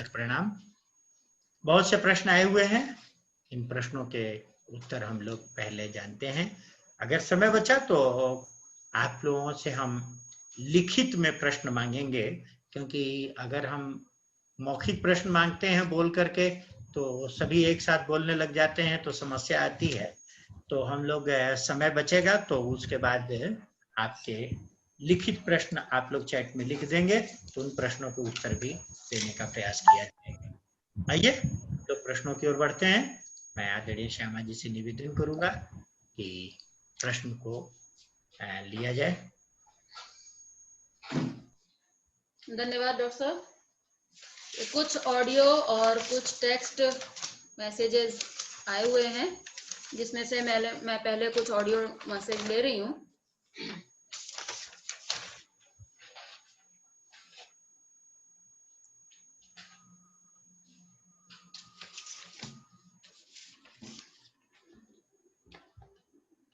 नमस्कार, प्रणाम। बहुत से प्रश्न आए हुए हैं। इन प्रश्नों के उत्तर हम लोग पहले जानते हैं। अगर समय बचा तो आप लोगों से हम लिखित में प्रश्न मांगेंगे, क्योंकि अगर हम मौखिक प्रश्न मांगते हैं बोल करके तो सभी एक साथ बोलने लग जाते हैं तो समस्या आती है। तो हम लोग समय बचेगा तो उसके बाद आपके लिखित प्रश्न आप लोग चैट में लिख देंगे तो उन प्रश्नों के उत्तर भी देने का प्रयास किया जाएगा। आइए तो प्रश्नों की ओर बढ़ते हैं। मैं आदरणीय श्यामा जी से निवेदन करूंगा कि प्रश्न को लिया जाए। धन्यवाद डॉक्टर साहब। कुछ ऑडियो और कुछ टेक्स्ट मैसेजेस आए हुए हैं, जिसमें से मैं पहले कुछ ऑडियो मैसेज ले रही हूँ।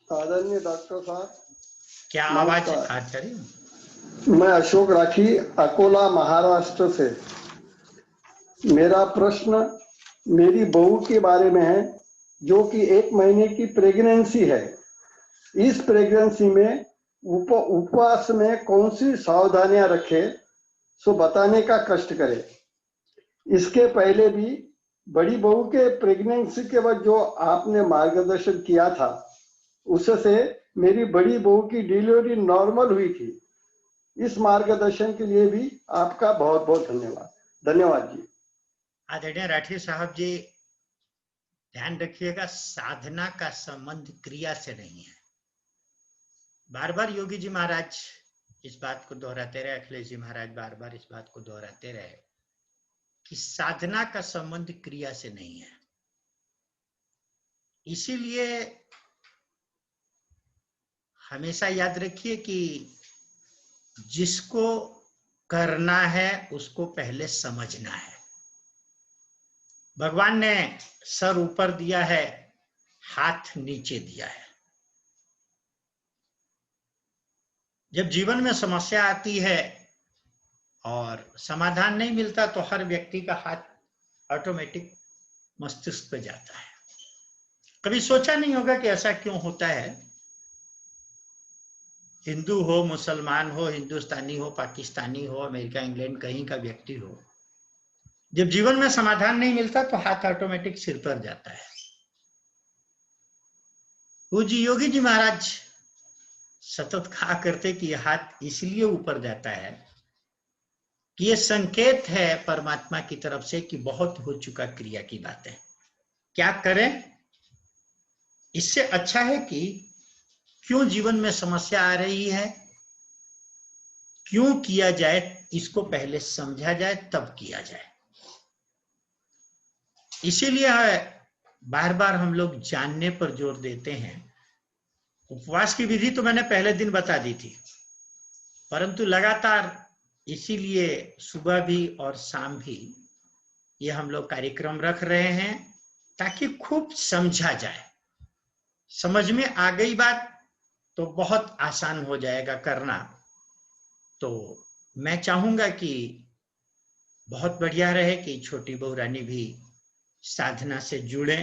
आदरणीय डॉक्टर साहब, क्या आवाज आ रही? मैं अशोक राठी, अकोला, महाराष्ट्र से। मेरा प्रश्न मेरी बहू के बारे में है, जो कि 1 महीने की प्रेगनेंसी है। इस प्रेगनेंसी में उपवास में कौन सी सावधानियां रखें, सो बताने का कष्ट करें। इसके पहले भी बड़ी बहू के प्रेगनेंसी के बाद जो आपने मार्गदर्शन किया था, उससे मेरी बड़ी बहू की डिलीवरी नॉर्मल हुई थी। इस मार्गदर्शन के लिए भी आपका बहुत बहुत धन्यवाद। धन्यवाद जी। आदरणीय राठी साहब जी, ध्यान रखिएगा, साधना का संबंध क्रिया से नहीं है। बार बार योगी जी महाराज इस बात को दोहराते रहे, अखिलेश जी महाराज बार बार इस बात को दोहराते रहे कि साधना का संबंध क्रिया से नहीं है। इसीलिए हमेशा याद रखिए कि जिसको करना है उसको पहले समझना है। भगवान ने सर ऊपर दिया है, हाथ नीचे दिया है। जब जीवन में समस्या आती है और समाधान नहीं मिलता तो हर व्यक्ति का हाथ ऑटोमेटिक मस्तिष्क पे जाता है। कभी सोचा नहीं होगा कि ऐसा क्यों होता है। हिंदू हो, मुसलमान हो, हिंदुस्तानी हो, पाकिस्तानी हो, अमेरिका इंग्लैंड कहीं का व्यक्ति हो, जब जीवन में समाधान नहीं मिलता तो हाथ ऑटोमेटिक सिर पर जाता है। पूज्य योगी जी महाराज सतत कहा करते कि यह हाथ इसलिए ऊपर जाता है कि यह संकेत है परमात्मा की तरफ से कि बहुत हो चुका क्रिया की बातें, क्या करें। इससे अच्छा है कि क्यों जीवन में समस्या आ रही है, क्यों किया जाए, इसको पहले समझा जाए तब किया जाए। इसीलिए बार बार हम लोग जानने पर जोर देते हैं। उपवास की विधि तो मैंने पहले दिन बता दी थी, परंतु लगातार इसीलिए सुबह भी और शाम भी ये हम लोग कार्यक्रम रख रहे हैं ताकि खूब समझा जाए। समझ में आ गई बात तो बहुत आसान हो जाएगा करना। तो मैं चाहूंगा कि बहुत बढ़िया रहे कि छोटी बहू रानी भी साधना से जुड़े,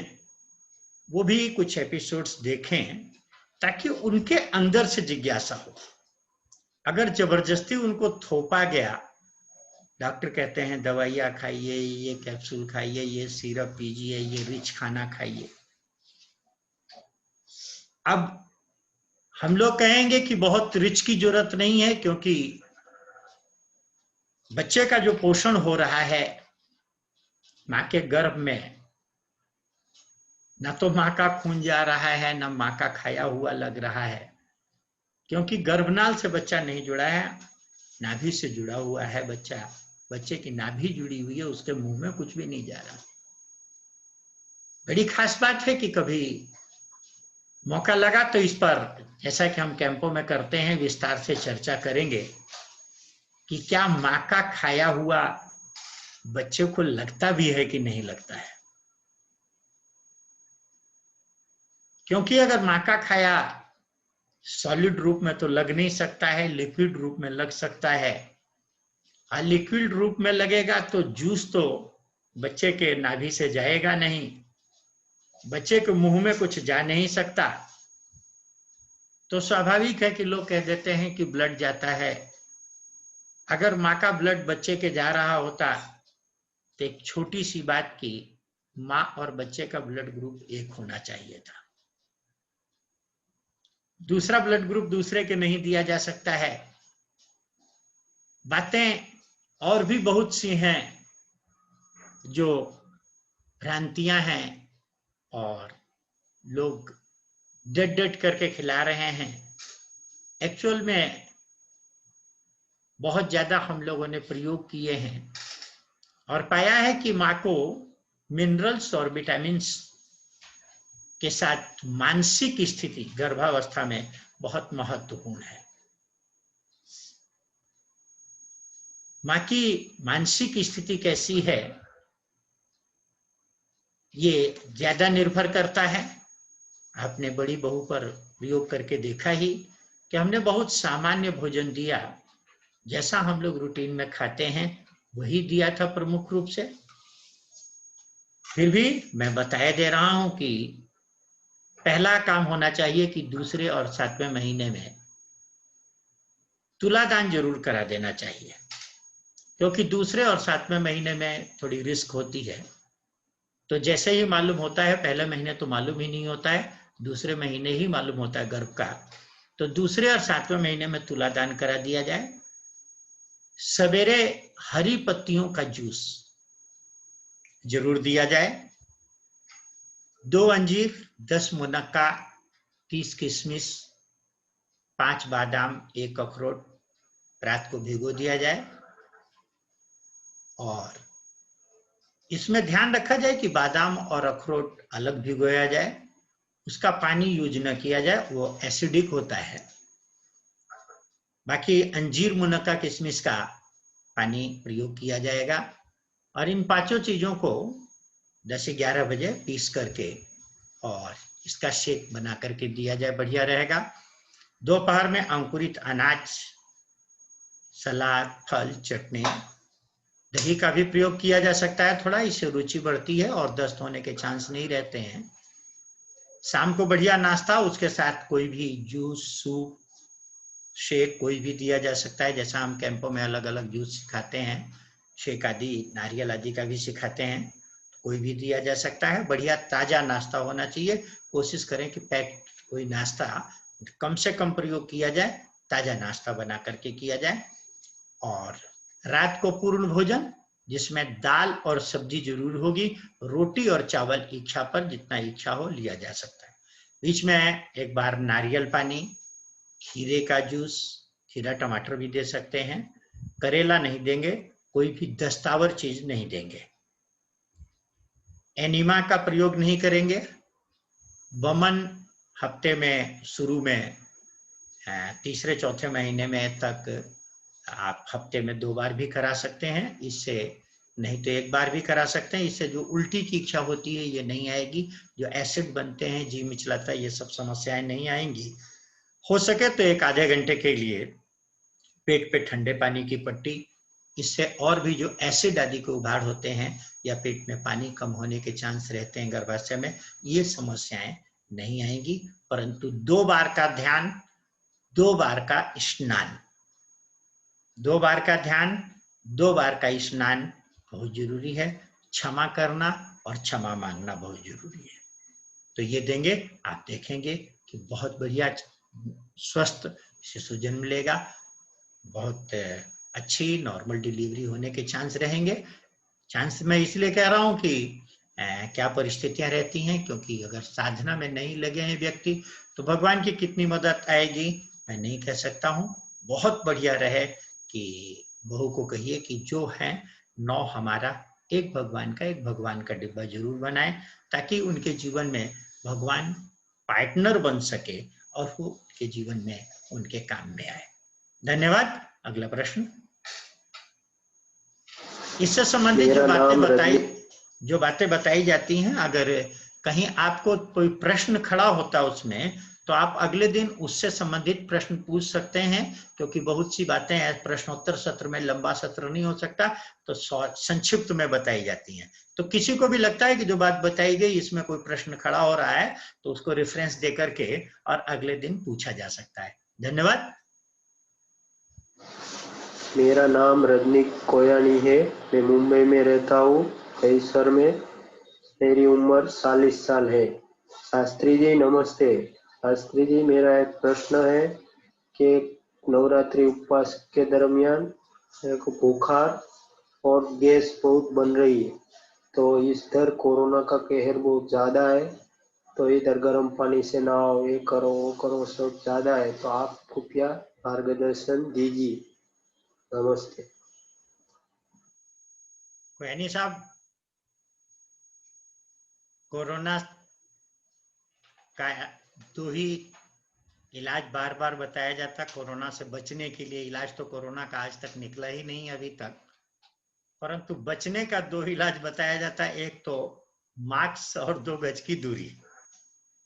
वो भी कुछ एपिसोड्स देखें ताकि उनके अंदर से जिज्ञासा हो। अगर जबरदस्ती उनको थोपा गया, डॉक्टर कहते हैं दवाइयाँ खाइए, ये कैप्सूल खाइए, ये सिरप पीजिए, ये रिच खाना खाइए। अब हम लोग कहेंगे कि बहुत रिच की जरूरत नहीं है, क्योंकि बच्चे का जो पोषण हो रहा है माँ के गर्भ में, न तो माँ का खून जा रहा है, न माँ का खाया हुआ लग रहा है, क्योंकि गर्भनाल से बच्चा नहीं जुड़ा है, नाभि से जुड़ा हुआ है बच्चा। बच्चे की नाभि जुड़ी हुई है, उसके मुंह में कुछ भी नहीं जा रहा। बड़ी खास बात है कि कभी मौका लगा तो इस पर, जैसा कि हम कैंपों में करते हैं, विस्तार से चर्चा करेंगे कि क्या माँ का खाया हुआ बच्चे को लगता भी है कि नहीं लगता है। क्योंकि अगर माँ का खाया सॉलिड रूप में तो लग नहीं सकता है, लिक्विड रूप में लग सकता है। लिक्विड रूप में लगेगा तो जूस तो बच्चे के नाभि से जाएगा नहीं, बच्चे के मुंह में कुछ जा नहीं सकता, तो स्वाभाविक है कि लोग कह देते हैं कि ब्लड जाता है। अगर माँ का ब्लड बच्चे के जा रहा होता तो एक छोटी सी बात की, माँ और बच्चे का ब्लड ग्रुप एक होना चाहिए था। दूसरा ब्लड ग्रुप दूसरे के नहीं दिया जा सकता है। बातें और भी बहुत सी हैं जो भ्रांतियां हैं और लोग डट डट करके खिला रहे हैं। एक्चुअल में बहुत ज्यादा हम लोगों ने प्रयोग किए हैं और पाया है कि माँ को मिनरल्स और विटामिन्स के साथ मानसिक स्थिति गर्भावस्था में बहुत महत्वपूर्ण है। माँ की मानसिक स्थिति कैसी है ये ज्यादा निर्भर करता है। आपने बड़ी बहू पर प्रयोग करके देखा ही कि हमने बहुत सामान्य भोजन दिया, जैसा हम लोग रूटीन में खाते हैं वही दिया था प्रमुख रूप से। फिर भी मैं बताया दे रहा हूं कि पहला काम होना चाहिए कि दूसरे और 7वें महीने में तुलादान जरूर करा देना चाहिए, क्योंकि दूसरे और 7वें महीने में थोड़ी रिस्क होती है। तो जैसे ही मालूम होता है, पहले महीने तो मालूम ही नहीं होता है, दूसरे महीने ही मालूम होता है गर्भ का, तो दूसरे और 7वें महीने में तुलादान करा दिया जाए। सवेरे हरी पत्तियों का जूस जरूर दिया जाए। 2 अंजीर, 10 मुनक्का, 30 किशमिश, 5 बादाम, 1 अखरोट रात को भिगो दिया जाए। और इसमें ध्यान रखा जाए कि बादाम और अखरोट अलग भिगोया जाए, उसका पानी यूज न किया जाए, वो एसिडिक होता है। बाकी अंजीर, मुनक्का, किशमिश का पानी प्रयोग किया जाएगा। और इन 5 चीजों को 10-11 बजे पीस करके और इसका शेक बना करके दिया जाए, बढ़िया रहेगा। दोपहर में अंकुरित अनाज, सलाद, फल, चटनी, दही का भी प्रयोग किया जा सकता है थोड़ा, इससे रुचि बढ़ती है और दस्त होने के चांस नहीं रहते हैं। शाम को बढ़िया नाश्ता, उसके साथ कोई भी जूस, सूप, शेक कोई भी दिया जा सकता है। जैसा हम कैंपों में अलग अलग जूस सिखाते हैं, शेक आदि, नारियल आदि का भी सिखाते हैं, कोई भी दिया जा सकता है। बढ़िया ताजा नाश्ता होना चाहिए। कोशिश करें कि पैक कोई नाश्ता कम से कम प्रयोग किया जाए, ताजा नाश्ता बना करके किया जाए। और रात को पूर्ण भोजन जिसमें दाल और सब्जी जरूर होगी, रोटी और चावल इच्छा पर जितना इच्छा हो लिया जा सकता है। बीच में एक बार नारियल पानी, खीरे का जूस, खीरा टमाटर भी दे सकते हैं, करेला नहीं देंगे, कोई भी दस्तावर चीज नहीं देंगे। एनिमा का प्रयोग नहीं करेंगे। बमन हफ्ते में शुरू में 3-4 महीने में तक आप हफ्ते में 2 बार भी करा सकते हैं, इससे नहीं तो 1 बार भी करा सकते हैं। इससे जो उल्टी की इच्छा होती है ये नहीं आएगी, जो एसिड बनते हैं, जी मिचलाता है, ये सब समस्याएं नहीं आएंगी। हो सके तो 1 आधे घंटे के लिए पेट पे ठंडे पानी की पट्टी, इससे और भी जो एसिड आदि के उभार होते हैं या पेट में पानी कम होने के चांस रहते हैं गर्भाशय में, ये समस्याएं नहीं आएंगी। परंतु 2 बार का ध्यान, 2 बार का स्नान, 2 बार का ध्यान, 2 बार का स्नान बहुत जरूरी है। क्षमा करना और क्षमा मांगना बहुत जरूरी है। तो ये देंगे, आप देखेंगे कि बहुत बढ़िया स्वस्थ शिशु जन्म लेगा, बहुत अच्छी नॉर्मल डिलीवरी होने के चांस रहेंगे। चांस मैं इसलिए कह रहा हूं कि क्या परिस्थितियां रहती हैं, क्योंकि अगर साधना में नहीं लगे हैं व्यक्ति तो भगवान की कितनी मदद आएगी मैं नहीं कह सकता हूं। बहुत बढ़िया रहे कि बहू को कहिए कि जो है 9 हमारा, एक भगवान का डिब्बा जरूर बनाए, ताकि उनके जीवन में भगवान पार्टनर बन सके और वो उनके जीवन में उनके काम में आए। धन्यवाद। अगला प्रश्न। इससे संबंधित जो बातें बताई जाती हैं, अगर कहीं आपको कोई प्रश्न खड़ा होता उसमें, तो आप अगले दिन उससे संबंधित प्रश्न पूछ सकते हैं, क्योंकि बहुत सी बातें हैं, प्रश्नोत्तर सत्र में लंबा सत्र नहीं हो सकता, तो संक्षिप्त में बताई जाती हैं। तो किसी को भी लगता है कि जो बात बताई गई इसमें कोई प्रश्न खड़ा हो रहा है, तो उसको रेफरेंस दे करके और अगले दिन पूछा जा सकता है। धन्यवाद। मेरा नाम रजनीक कोयानी है। मैं मुंबई में रहता हूँ, कैसर में। मेरी उम्र 40 साल है। शास्त्री जी नमस्ते। शास्त्री जी, मेरा एक प्रश्न है कि नवरात्रि उपवास के दरमियान मेरे को बुखार और गैस बहुत बन रही है, तो इधर कोरोना का कहर बहुत ज्यादा है, तो इधर गर्म पानी से नहाओ, ये करो वो करो, सब ज्यादा है, तो आप कृपया मार्गदर्शन दीजिए। नमस्ते। कोयानी साहब, कोरोना का दो ही इलाज बार बार बताया जाता। कोरोना से बचने के लिए इलाज तो कोरोना का आज तक निकला ही नहीं अभी तक, परंतु बचने का दो इलाज बताया जाता है। एक तो मास्क और 2 गज की दूरी।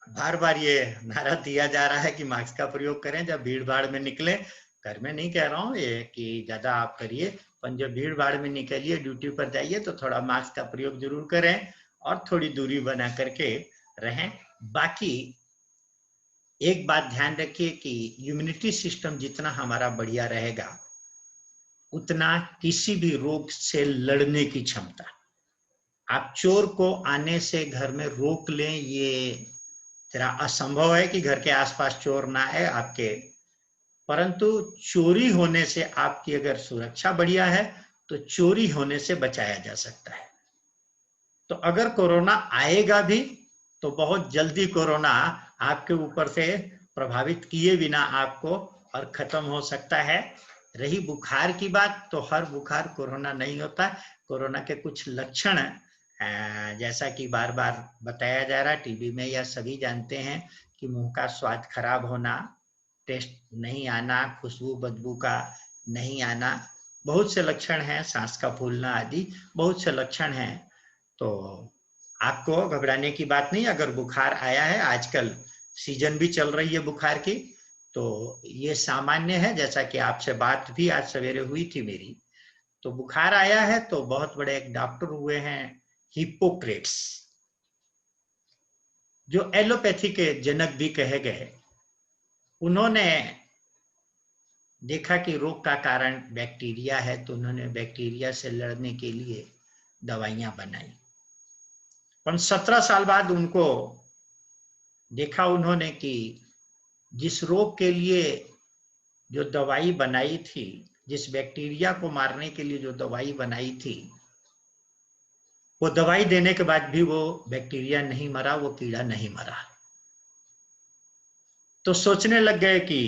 बार बार ये नारा दिया जा रहा है कि मास्क का प्रयोग करें जब भीड़ भाड़ में निकले। घर में नहीं कह रहा हूँ ये कि ज्यादा आप करिए, पर जब भीड़ भाड़ में निकलिए, ड्यूटी पर जाइए, तो थोड़ा मास्क का प्रयोग जरूर करें और थोड़ी दूरी बना करके रहें। बाकी एक बात ध्यान रखिए कि इम्यूनिटी सिस्टम जितना हमारा बढ़िया रहेगा, उतना किसी भी रोग से लड़ने की क्षमता। आप चोर को आने से घर में रोक लें, ये जरा असंभव है कि घर के आसपास चोर ना आए आपके, परंतु चोरी होने से आपकी अगर सुरक्षा बढ़िया है तो चोरी होने से बचाया जा सकता है। तो अगर कोरोना आएगा भी तो बहुत जल्दी कोरोना आपके ऊपर से प्रभावित किए बिना आपको और खत्म हो सकता है। रही बुखार की बात, तो हर बुखार कोरोना नहीं होता। कोरोना के कुछ लक्षण जैसा कि बार बार बताया जा रहा है टीवी में, या सभी जानते हैं कि मुंह का स्वाद खराब होना, टेस्ट नहीं आना, खुशबू बदबू का नहीं आना, बहुत से लक्षण हैं, सांस का फूलना आदि बहुत से लक्षण हैं। तो आपको घबराने की बात नहीं। अगर बुखार आया है, आजकल सीजन भी चल रही है बुखार की, तो ये सामान्य है। जैसा कि आपसे बात भी आज सवेरे हुई थी मेरी, तो बुखार आया है तो बहुत बड़े एक डॉक्टर हुए हैं हिप्पोक्रेट्स, जो एलोपैथी के जनक भी कहे गए। उन्होंने देखा कि रोग का कारण बैक्टीरिया है, तो उन्होंने बैक्टीरिया से लड़ने के लिए दवाइयां बनाई। पर 17 साल बाद उनको देखा उन्होंने कि जिस रोग के लिए जो दवाई बनाई थी, जिस बैक्टीरिया को मारने के लिए जो दवाई बनाई थी, वो दवाई देने के बाद भी वो बैक्टीरिया नहीं मरा, वो कीड़ा नहीं मरा। तो सोचने लग गए कि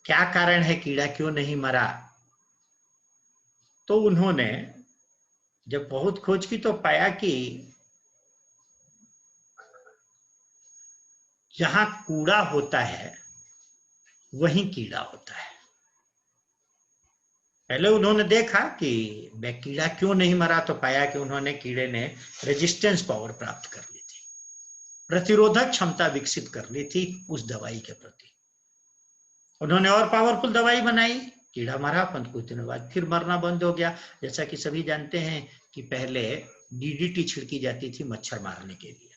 क्या कारण है, कीड़ा क्यों नहीं मरा। तो उन्होंने जब बहुत खोज की तो पाया कि जहां कूड़ा होता है वहीं कीड़ा होता है। पहले उन्होंने देखा कि कीड़ा क्यों नहीं मरा, तो पाया कि उन्होंने कीड़े ने रेजिस्टेंस पावर प्राप्त कर ली थी, प्रतिरोधक क्षमता विकसित कर ली थी उस दवाई के प्रति। उन्होंने और पावरफुल दवाई बनाई, कीड़ा मरा, पर कुछ दिनों बाद फिर मरना बंद हो गया। जैसा कि सभी जानते हैं कि पहले डीडीटी छिड़की जाती थी मच्छर मारने के लिए,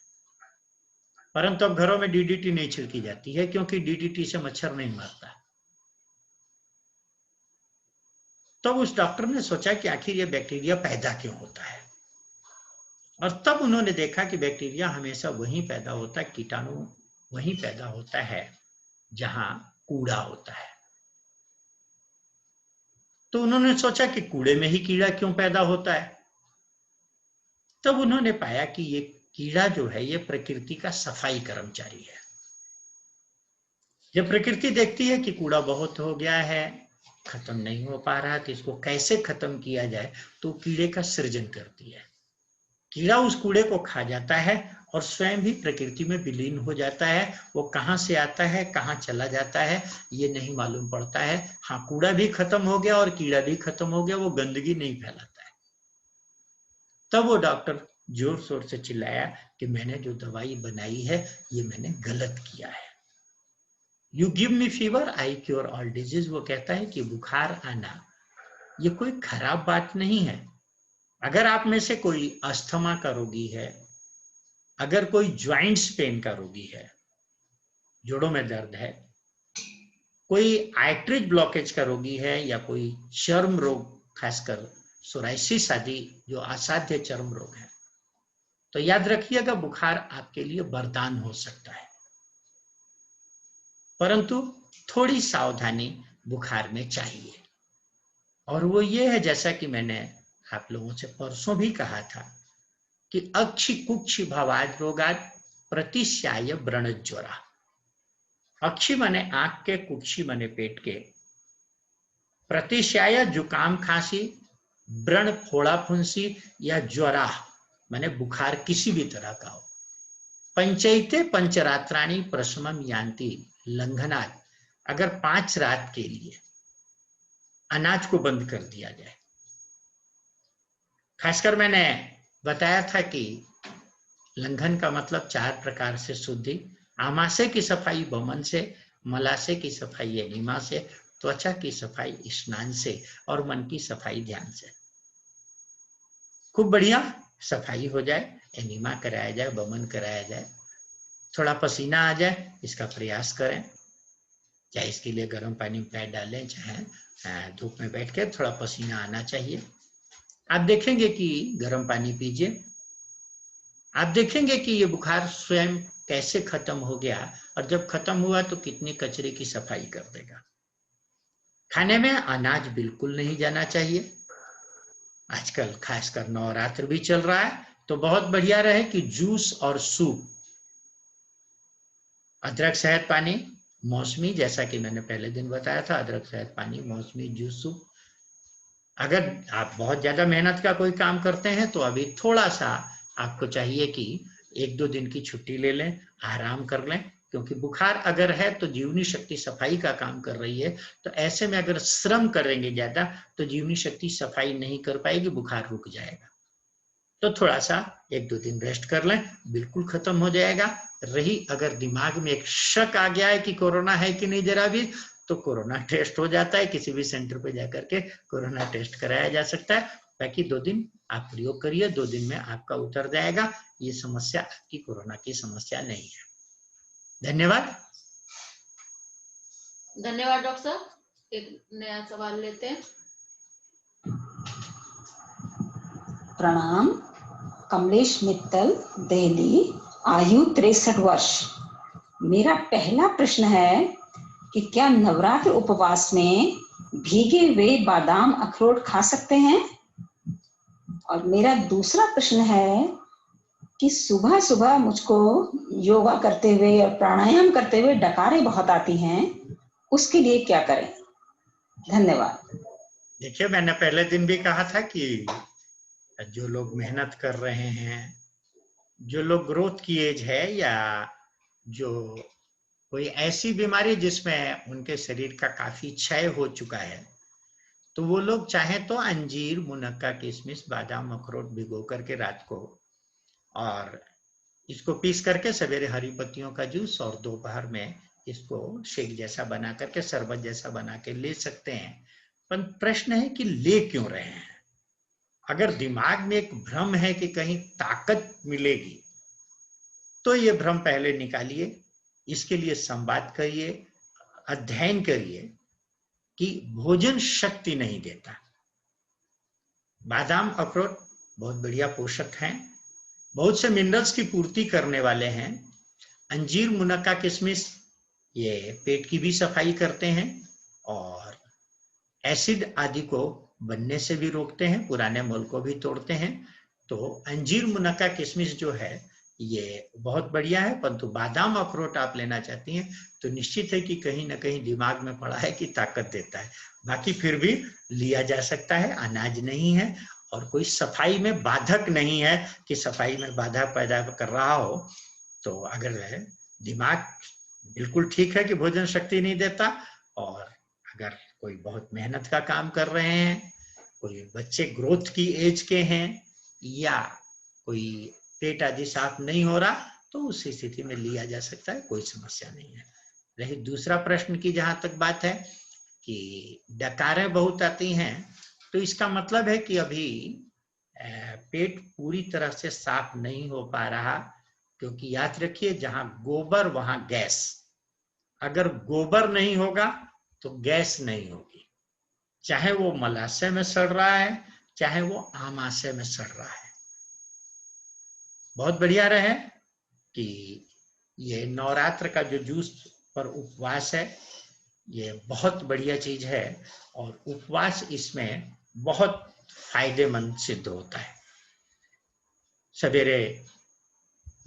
परंतु अब घरों में डीडीटी नहीं छिड़की जाती है, क्योंकि डीडीटी से मच्छर नहीं मरता। तब उस डॉक्टर ने सोचा कि आखिर ये बैक्टीरिया पैदा क्यों होता है, और तब उन्होंने देखा कि बैक्टीरिया हमेशा वहीं पैदा होता है, कीटाणु वहीं पैदा होता है जहां कूड़ा होता है। तो उन्होंने सोचा कि कूड़े में ही कीड़ा क्यों पैदा होता है। तब उन्होंने पाया कि ये कीड़ा जो है ये प्रकृति का सफाई कर्मचारी है। जब प्रकृति देखती है कि कूड़ा बहुत हो गया है, खत्म नहीं हो पा रहा, तो इसको कैसे खत्म किया जाए, तो कीड़े का सृजन करती है। कीड़ा उस कूड़े को खा जाता है और स्वयं भी प्रकृति में विलीन हो जाता है। वो कहाँ से आता है, कहाँ चला जाता है, ये नहीं मालूम पड़ता है। हाँ, कूड़ा भी खत्म हो गया और कीड़ा भी खत्म हो गया, वो गंदगी नहीं फैलाता है। तब वो डॉक्टर जोर शोर से चिल्लाया कि मैंने जो दवाई बनाई है ये मैंने गलत किया है। You give me fever I cure all disease. वो कहता है कि बुखार आना ये कोई खराब बात नहीं है। अगर आप में से कोई अस्थमा का रोगी है, अगर कोई ज्वाइंट्स पेन का रोगी है, जोड़ों में दर्द है, कोई आर्टरी ब्लॉकेज का रोगी है, या कोई चर्म रोग, खासकर सोराइसिस आदि जो असाध्य चर्म रोग है, तो याद रखिएगा बुखार आपके लिए वरदान हो सकता है, परंतु थोड़ी सावधानी बुखार में चाहिए। और वो ये है, जैसा कि मैंने आप लोगों से परसों भी कहा था कि अक्षि कुक्षि भवाद रोगाद प्रतिश्याय व्रणज्वरा। अक्षि माने आंख के, कुक्षि माने पेट के, प्रतिश्याय जुकाम खांसी, व्रण फोड़ा फुंसी या ज्वरा माने बुखार किसी भी तरह का हो। पंचैते पंचरात्राणी प्रशमम यान्ति लंघनात्। अगर 5 रात के लिए अनाज को बंद कर दिया जाए, खासकर मैंने बताया था कि लंघन का मतलब 4 प्रकार से शुद्धि, आमाशय की सफाई बमन से, मलाशय की सफाई एनिमा से, त्वचा की सफाई स्नान से, और मन की सफाई ध्यान से। खूब बढ़िया सफाई हो जाए, एनिमा कराया जाए, बमन कराया जाए, थोड़ा पसीना आ जाए, इसका प्रयास करें। चाहे इसके लिए गर्म पानी में पैर डालें, चाहे धूप में बैठ के थोड़ा पसीना आना चाहिए। आप देखेंगे कि गर्म पानी पीजिए, आप देखेंगे कि ये बुखार स्वयं कैसे खत्म हो गया, और जब खत्म हुआ तो कितनी कचरे की सफाई कर देगा। खाने में अनाज बिल्कुल नहीं जाना चाहिए। आजकल खासकर नवरात्र भी चल रहा है, तो बहुत बढ़िया रहे कि जूस और सूप, अदरक शहद पानी, मौसमी, जैसा कि मैंने पहले दिन बताया था, अदरक शहद पानी, मौसमी, जूस, सूप। अगर आप बहुत ज्यादा मेहनत का कोई काम करते हैं तो अभी थोड़ा सा आपको चाहिए कि 1-2 दिन की छुट्टी ले लें, आराम कर लें, क्योंकि बुखार अगर है तो जीवनी शक्ति सफाई का काम कर रही है। तो ऐसे में अगर श्रम करेंगे ज्यादा तो जीवनी शक्ति सफाई नहीं कर पाएगी, बुखार रुक जाएगा। तो थोड़ा सा 1-2 दिन रेस्ट कर लें, बिल्कुल खत्म हो जाएगा। रही अगर दिमाग में एक शक आ गया है कि कोरोना है कि नहीं जरा भी, तो कोरोना टेस्ट हो जाता है, किसी भी सेंटर पे जाकर के कोरोना टेस्ट कराया जा सकता है। बाकी 2 दिन आप प्रयोग करिए, 2 दिन में आपका उतर जाएगा। ये समस्या आपकी कोरोना की समस्या नहीं है। धन्यवाद। धन्यवाद डॉक्टर साहब। एक नया सवाल लेते हैं। प्रणाम। कमलेश मित्तल, दिल्ली, आयु 63 वर्ष। मेरा पहला प्रश्न है कि क्या नवरात्र उपवास में भीगे हुए बादाम अखरोट खा सकते हैं? और मेरा दूसरा प्रश्न है कि सुबह सुबह मुझको योगा करते हुए और प्राणायाम करते हुए डकारें बहुत आती हैं, उसके लिए क्या करें? धन्यवाद। देखिए, मैंने पहले दिन भी कहा था कि जो लोग मेहनत कर रहे हैं, जो लोग ग्रोथ की एज है, या जो कोई ऐसी बीमारी जिसमें उनके शरीर का काफी क्षय हो चुका है, तो वो लोग चाहे तो अंजीर, मुनक्का, किशमिश, बादाम, अखरोट भिगो करके रात को, और इसको पीस करके सवेरे हरी पत्तियों का जूस, और दोपहर में इसको शेक जैसा बना करके, शरबत जैसा बना के ले सकते हैं। पर प्रश्न है कि ले क्यों रहे हैं? अगर दिमाग में एक भ्रम है कि कहीं ताकत मिलेगी, तो ये भ्रम पहले निकालिए। इसके लिए संवाद करिए, अध्ययन करिए कि भोजन शक्ति नहीं देता। बादाम, अखरोट बहुत बढ़िया पोषक हैं, बहुत से मिनरल्स की पूर्ति करने वाले हैं। अंजीर, मुनक्का, किशमिश ये पेट की भी सफाई करते हैं और एसिड आदि को बनने से भी रोकते हैं, पुराने मल को भी तोड़ते हैं। तो अंजीर, मुनक्का, किशमिश जो है ये बहुत बढ़िया है। परंतु बादाम, अखरोट आप लेना चाहती हैं तो निश्चित है कि कहीं ना कहीं दिमाग में पड़ा है कि ताकत देता है। बाकी फिर भी लिया जा सकता है, अनाज नहीं है और कोई सफाई में बाधक नहीं है कि सफाई में बाधा पैदा कर रहा हो। तो अगर दिमाग बिल्कुल ठीक है कि भोजन शक्ति नहीं देता, और अगर कोई बहुत मेहनत का काम कर रहे हैं, कोई बच्चे ग्रोथ की एज के हैं, या कोई पेट आदि साफ नहीं हो रहा तो उस स्थिति में लिया जा सकता है, कोई समस्या नहीं है। रही दूसरा प्रश्न की जहां तक बात है कि डकारें बहुत आती हैं, तो इसका मतलब है कि अभी पेट पूरी तरह से साफ नहीं हो पा रहा, क्योंकि याद रखिए जहां गोबर वहां गैस, अगर गोबर नहीं होगा तो गैस नहीं होगी, चाहे वो मलाशय में सड़ रहा है चाहे वो आमाशय में सड़ रहा है। बहुत बढ़िया रहे कि ये नवरात्र का जो जूस पर उपवास है ये बहुत बढ़िया चीज है, और उपवास इसमें बहुत फायदेमंद सिद्ध होता है। सवेरे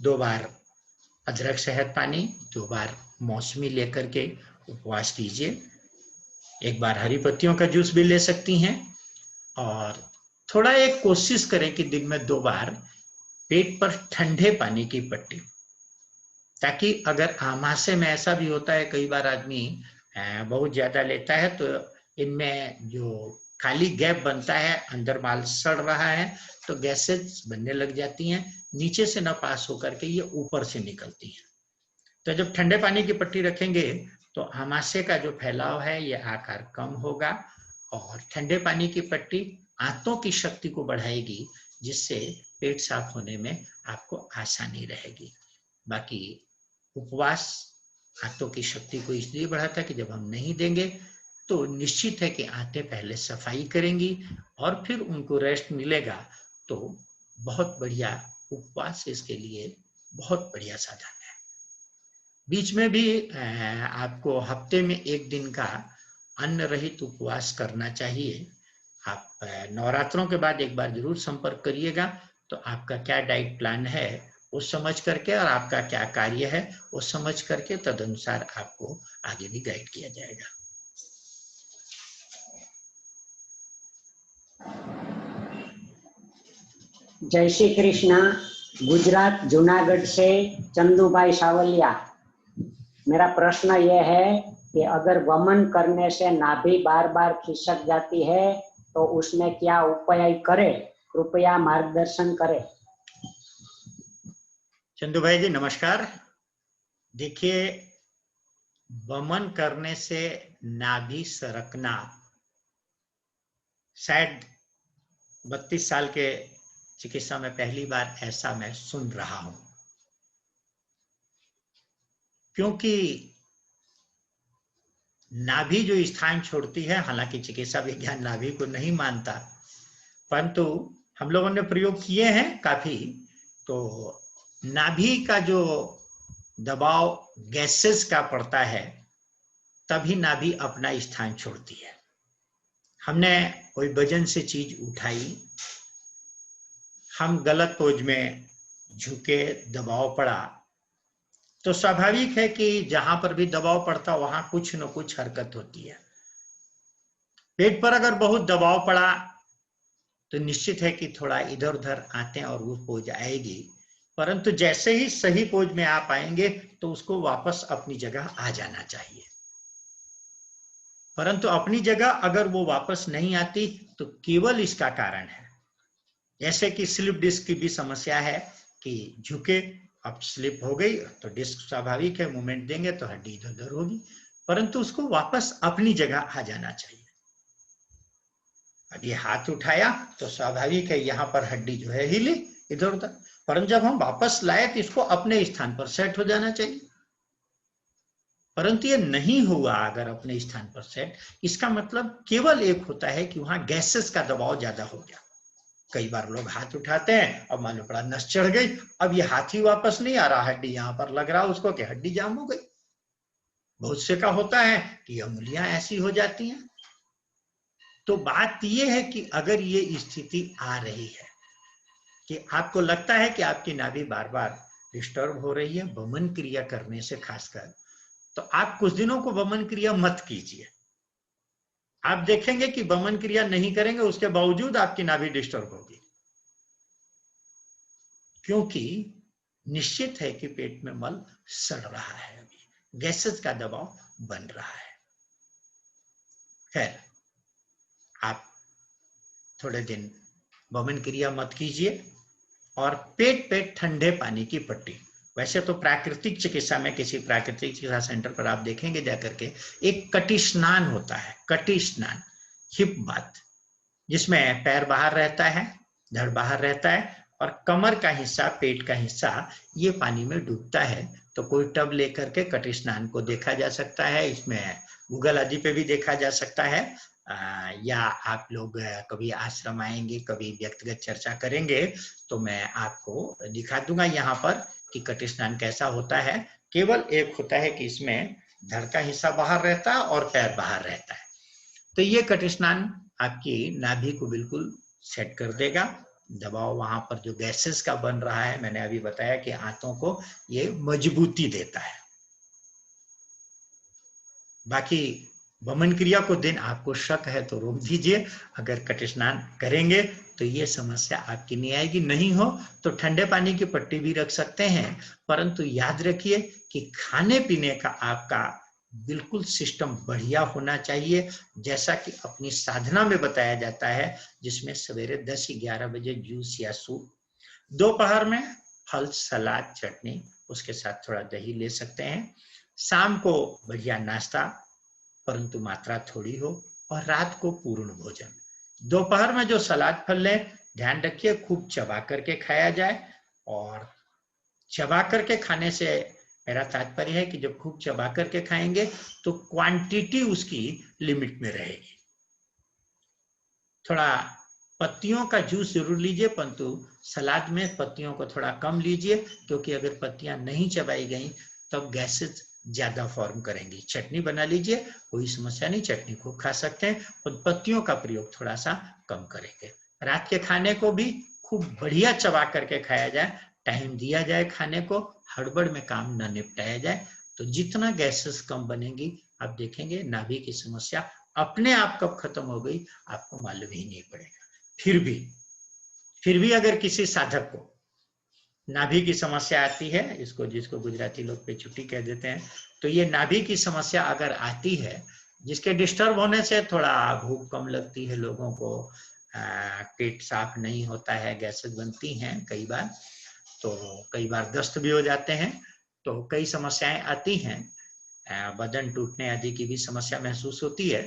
2 बार अदरक शहद पानी, 2 बार मौसमी लेकर के उपवास कीजिए। 1 बार हरी पत्तियों का जूस भी ले सकती हैं, और थोड़ा एक कोशिश करें कि दिन में 2 बार पेट पर ठंडे पानी की पट्टी, ताकि अगर आमाशय में ऐसा भी होता है कई बार आदमी बहुत ज्यादा लेता है तो इनमें जो खाली गैप बनता है, अंदर माल सड़ रहा है तो गैसेज बनने लग जाती हैं, नीचे से न पास होकर के ये ऊपर से निकलती हैं। तो जब ठंडे पानी की पट्टी रखेंगे तो आमाशय का जो फैलाव है ये आकार कम होगा, और ठंडे पानी की पट्टी आंतों की शक्ति को बढ़ाएगी, जिससे पेट साफ होने में आपको आसानी रहेगी। बाकी उपवास आंतों की शक्ति को इसलिए बढ़ाता है कि जब हम नहीं देंगे तो निश्चित है कि आंतें पहले सफाई करेंगी और फिर उनको रेस्ट मिलेगा। तो बहुत बढ़िया उपवास इसके लिए बहुत बढ़िया साधन है। बीच में भी आपको हफ्ते में 1 दिन का अन्न रहित उपवास करना चाहिए। आप नवरात्रों के बाद एक बार जरूर संपर्क करिएगा, तो आपका क्या डाइट प्लान है वो समझ करके और आपका क्या कार्य है वो समझ करके तदनुसार आपको आगे भी गाइड किया जाएगा। जय श्री कृष्णा। गुजरात जूनागढ़ से चंदूभाई सावलिया। मेरा प्रश्न यह है कि अगर वमन करने से नाभि बार बार खिसक जाती है तो उसमें क्या उपाय करें, कृपया मार्गदर्शन करें। चंदू भाई जी नमस्कार। देखिए, वमन करने से नाभि सरकना शायद 32 साल के चिकित्सा में पहली बार ऐसा मैं सुन रहा हूं, क्योंकि नाभि जो स्थान छोड़ती है, हालांकि चिकित्सा विज्ञान नाभि को नहीं मानता, परंतु हम लोगों ने प्रयोग किए हैं काफी। तो नाभि का जो दबाव गैसेस का पड़ता है तभी नाभि अपना स्थान छोड़ती है। हमने कोई वजन से चीज उठाई, हम गलत पोज में झुके, दबाव पड़ा, तो स्वाभाविक है कि जहां पर भी दबाव पड़ता वहां कुछ न कुछ हरकत होती है। पेट पर अगर बहुत दबाव पड़ा तो निश्चित है कि थोड़ा इधर उधर आते और वो पोज आएगी, परंतु जैसे ही सही पोज में आप आएंगे तो उसको वापस अपनी जगह आ जाना चाहिए। परंतु अपनी जगह अगर वो वापस नहीं आती तो केवल इसका कारण है, जैसे कि स्लिप डिस्क की भी समस्या है कि झुके, अब स्लिप हो गई तो डिस्क स्वाभाविक है, मूवमेंट देंगे तो हड्डी इधर उधर होगी, परंतु उसको वापस अपनी जगह आ जाना चाहिए। अब ये हाथ उठाया तो स्वाभाविक है यहाँ पर हड्डी जो है हिली इधर उधर, परंतु जब हम वापस लाए तो इसको अपने स्थान पर सेट हो जाना चाहिए। परंतु ये नहीं हुआ अगर अपने स्थान पर सेट, इसका मतलब केवल एक होता है कि वहां गैसेस का दबाव ज्यादा हो गया। कई बार लोग हाथ उठाते हैं, अब मालूम पड़ा नस चढ़ गई, अब ये हाथ ही वापस नहीं आ रहा, हड्डी यहाँ पर लग रहा उसको कि हड्डी जाम हो गई। बहुत से का होता है कि अंगुलियां ऐसी हो जाती हैं। तो बात यह है कि अगर ये स्थिति आ रही है कि आपको लगता है कि आपकी नाभि बार बार डिस्टर्ब हो रही है वमन क्रिया करने से खासकर, तो आप कुछ दिनों को वमन क्रिया मत कीजिए। आप देखेंगे कि वमन क्रिया नहीं करेंगे उसके बावजूद आपकी नाभि डिस्टर्ब होगी, क्योंकि निश्चित है कि पेट में मल सड़ रहा है, अभी गैसेस का दबाव बन रहा है। खैर, आप थोड़े दिन वमन क्रिया मत कीजिए, और पेट पे ठंडे पानी की पट्टी। वैसे तो प्राकृतिक चिकित्सा में किसी प्राकृतिक चिकित्सा सेंटर पर आप देखेंगे जाकर के एक कटी स्नान होता है, कटी स्नान, हिप बाथ, जिसमें पैर बाहर रहता है, धड़ बाहर रहता है और कमर का हिस्सा, पेट का हिस्सा ये पानी में डूबता है। तो कोई टब लेकर के कटी स्नान को देखा जा सकता है, इसमें गूगल आदि पे भी देखा जा सकता है, या आप लोग कभी आश्रम आएंगे, कभी व्यक्तिगत चर्चा करेंगे तो मैं आपको दिखा दूंगा यहाँ पर कि कटी स्नान कैसा होता है। केवल एक होता है कि इसमें धड़ का हिस्सा बाहर रहता है और पैर बाहर रहता है। तो ये कटी स्नान आपकी नाभि को बिल्कुल सेट कर देगा। दबाव वहां पर जो गैसेस का बन रहा है, मैंने अभी बताया कि आंतों को ये मजबूती देता है। बाकी वमन क्रिया को दिन आपको शक है तो रोक दीजिए, अगर कटी स्नान करेंगे तो ये समस्या आपकी नहीं आएगी। नहीं हो तो ठंडे पानी की पट्टी भी रख सकते हैं, परंतु याद रखिए कि खाने पीने का आपका बिल्कुल सिस्टम बढ़िया होना चाहिए, जैसा कि अपनी साधना में बताया जाता है, जिसमें सवेरे 10-11 बजे जूस या सूप, दोपहर में फल, सलाद, चटनी, उसके साथ थोड़ा दही ले सकते हैं, शाम को बढ़िया नाश्ता परंतु मात्रा थोड़ी हो, और रात को पूर्ण भोजन। दोपहर में जो सलाद फल लें, ध्यान रखिए खूब चबा करके खाया जाए, और चबा करके खाने से मेरा तात्पर्य है कि जब खूब चबा करके खाएंगे तो क्वांटिटी उसकी लिमिट में रहेगी। थोड़ा पत्तियों का जूस जरूर लीजिए, परंतु सलाद में पत्तियों को थोड़ा कम लीजिए, क्योंकि अगर पत्तियां नहीं चबाई गई तब गैसेस ज्यादा फॉर्म करेंगी। चटनी बना लीजिए, कोई समस्या नहीं, चटनी को खा सकते हैं, पर पत्तियों का प्रयोग थोड़ा सा कम करेंगे। रात के खाने को भी खूब बढ़िया चबा करके खाया जाए, टाइम दिया जाए खाने को, हड़बड़ में काम न निपटाया जाए, तो जितना गैसेस कम बनेंगी आप देखेंगे नाभि की समस्या अपने आप कब खत्म हो गई आपको मालूम ही नहीं पड़ेगा। फिर भी अगर किसी साधक को नाभि की समस्या आती है, जिसको गुजराती लोग पेचुटी कह देते हैं, तो ये नाभि की समस्या अगर आती है, जिसके डिस्टर्ब होने से थोड़ा भूख कम लगती है लोगों को, पेट साफ नहीं होता है, गैसेस बनती हैं कई बार, तो कई बार दस्त भी हो जाते हैं, तो कई समस्याएं आती हैं, बदन टूटने आदि की भी समस्या महसूस होती है।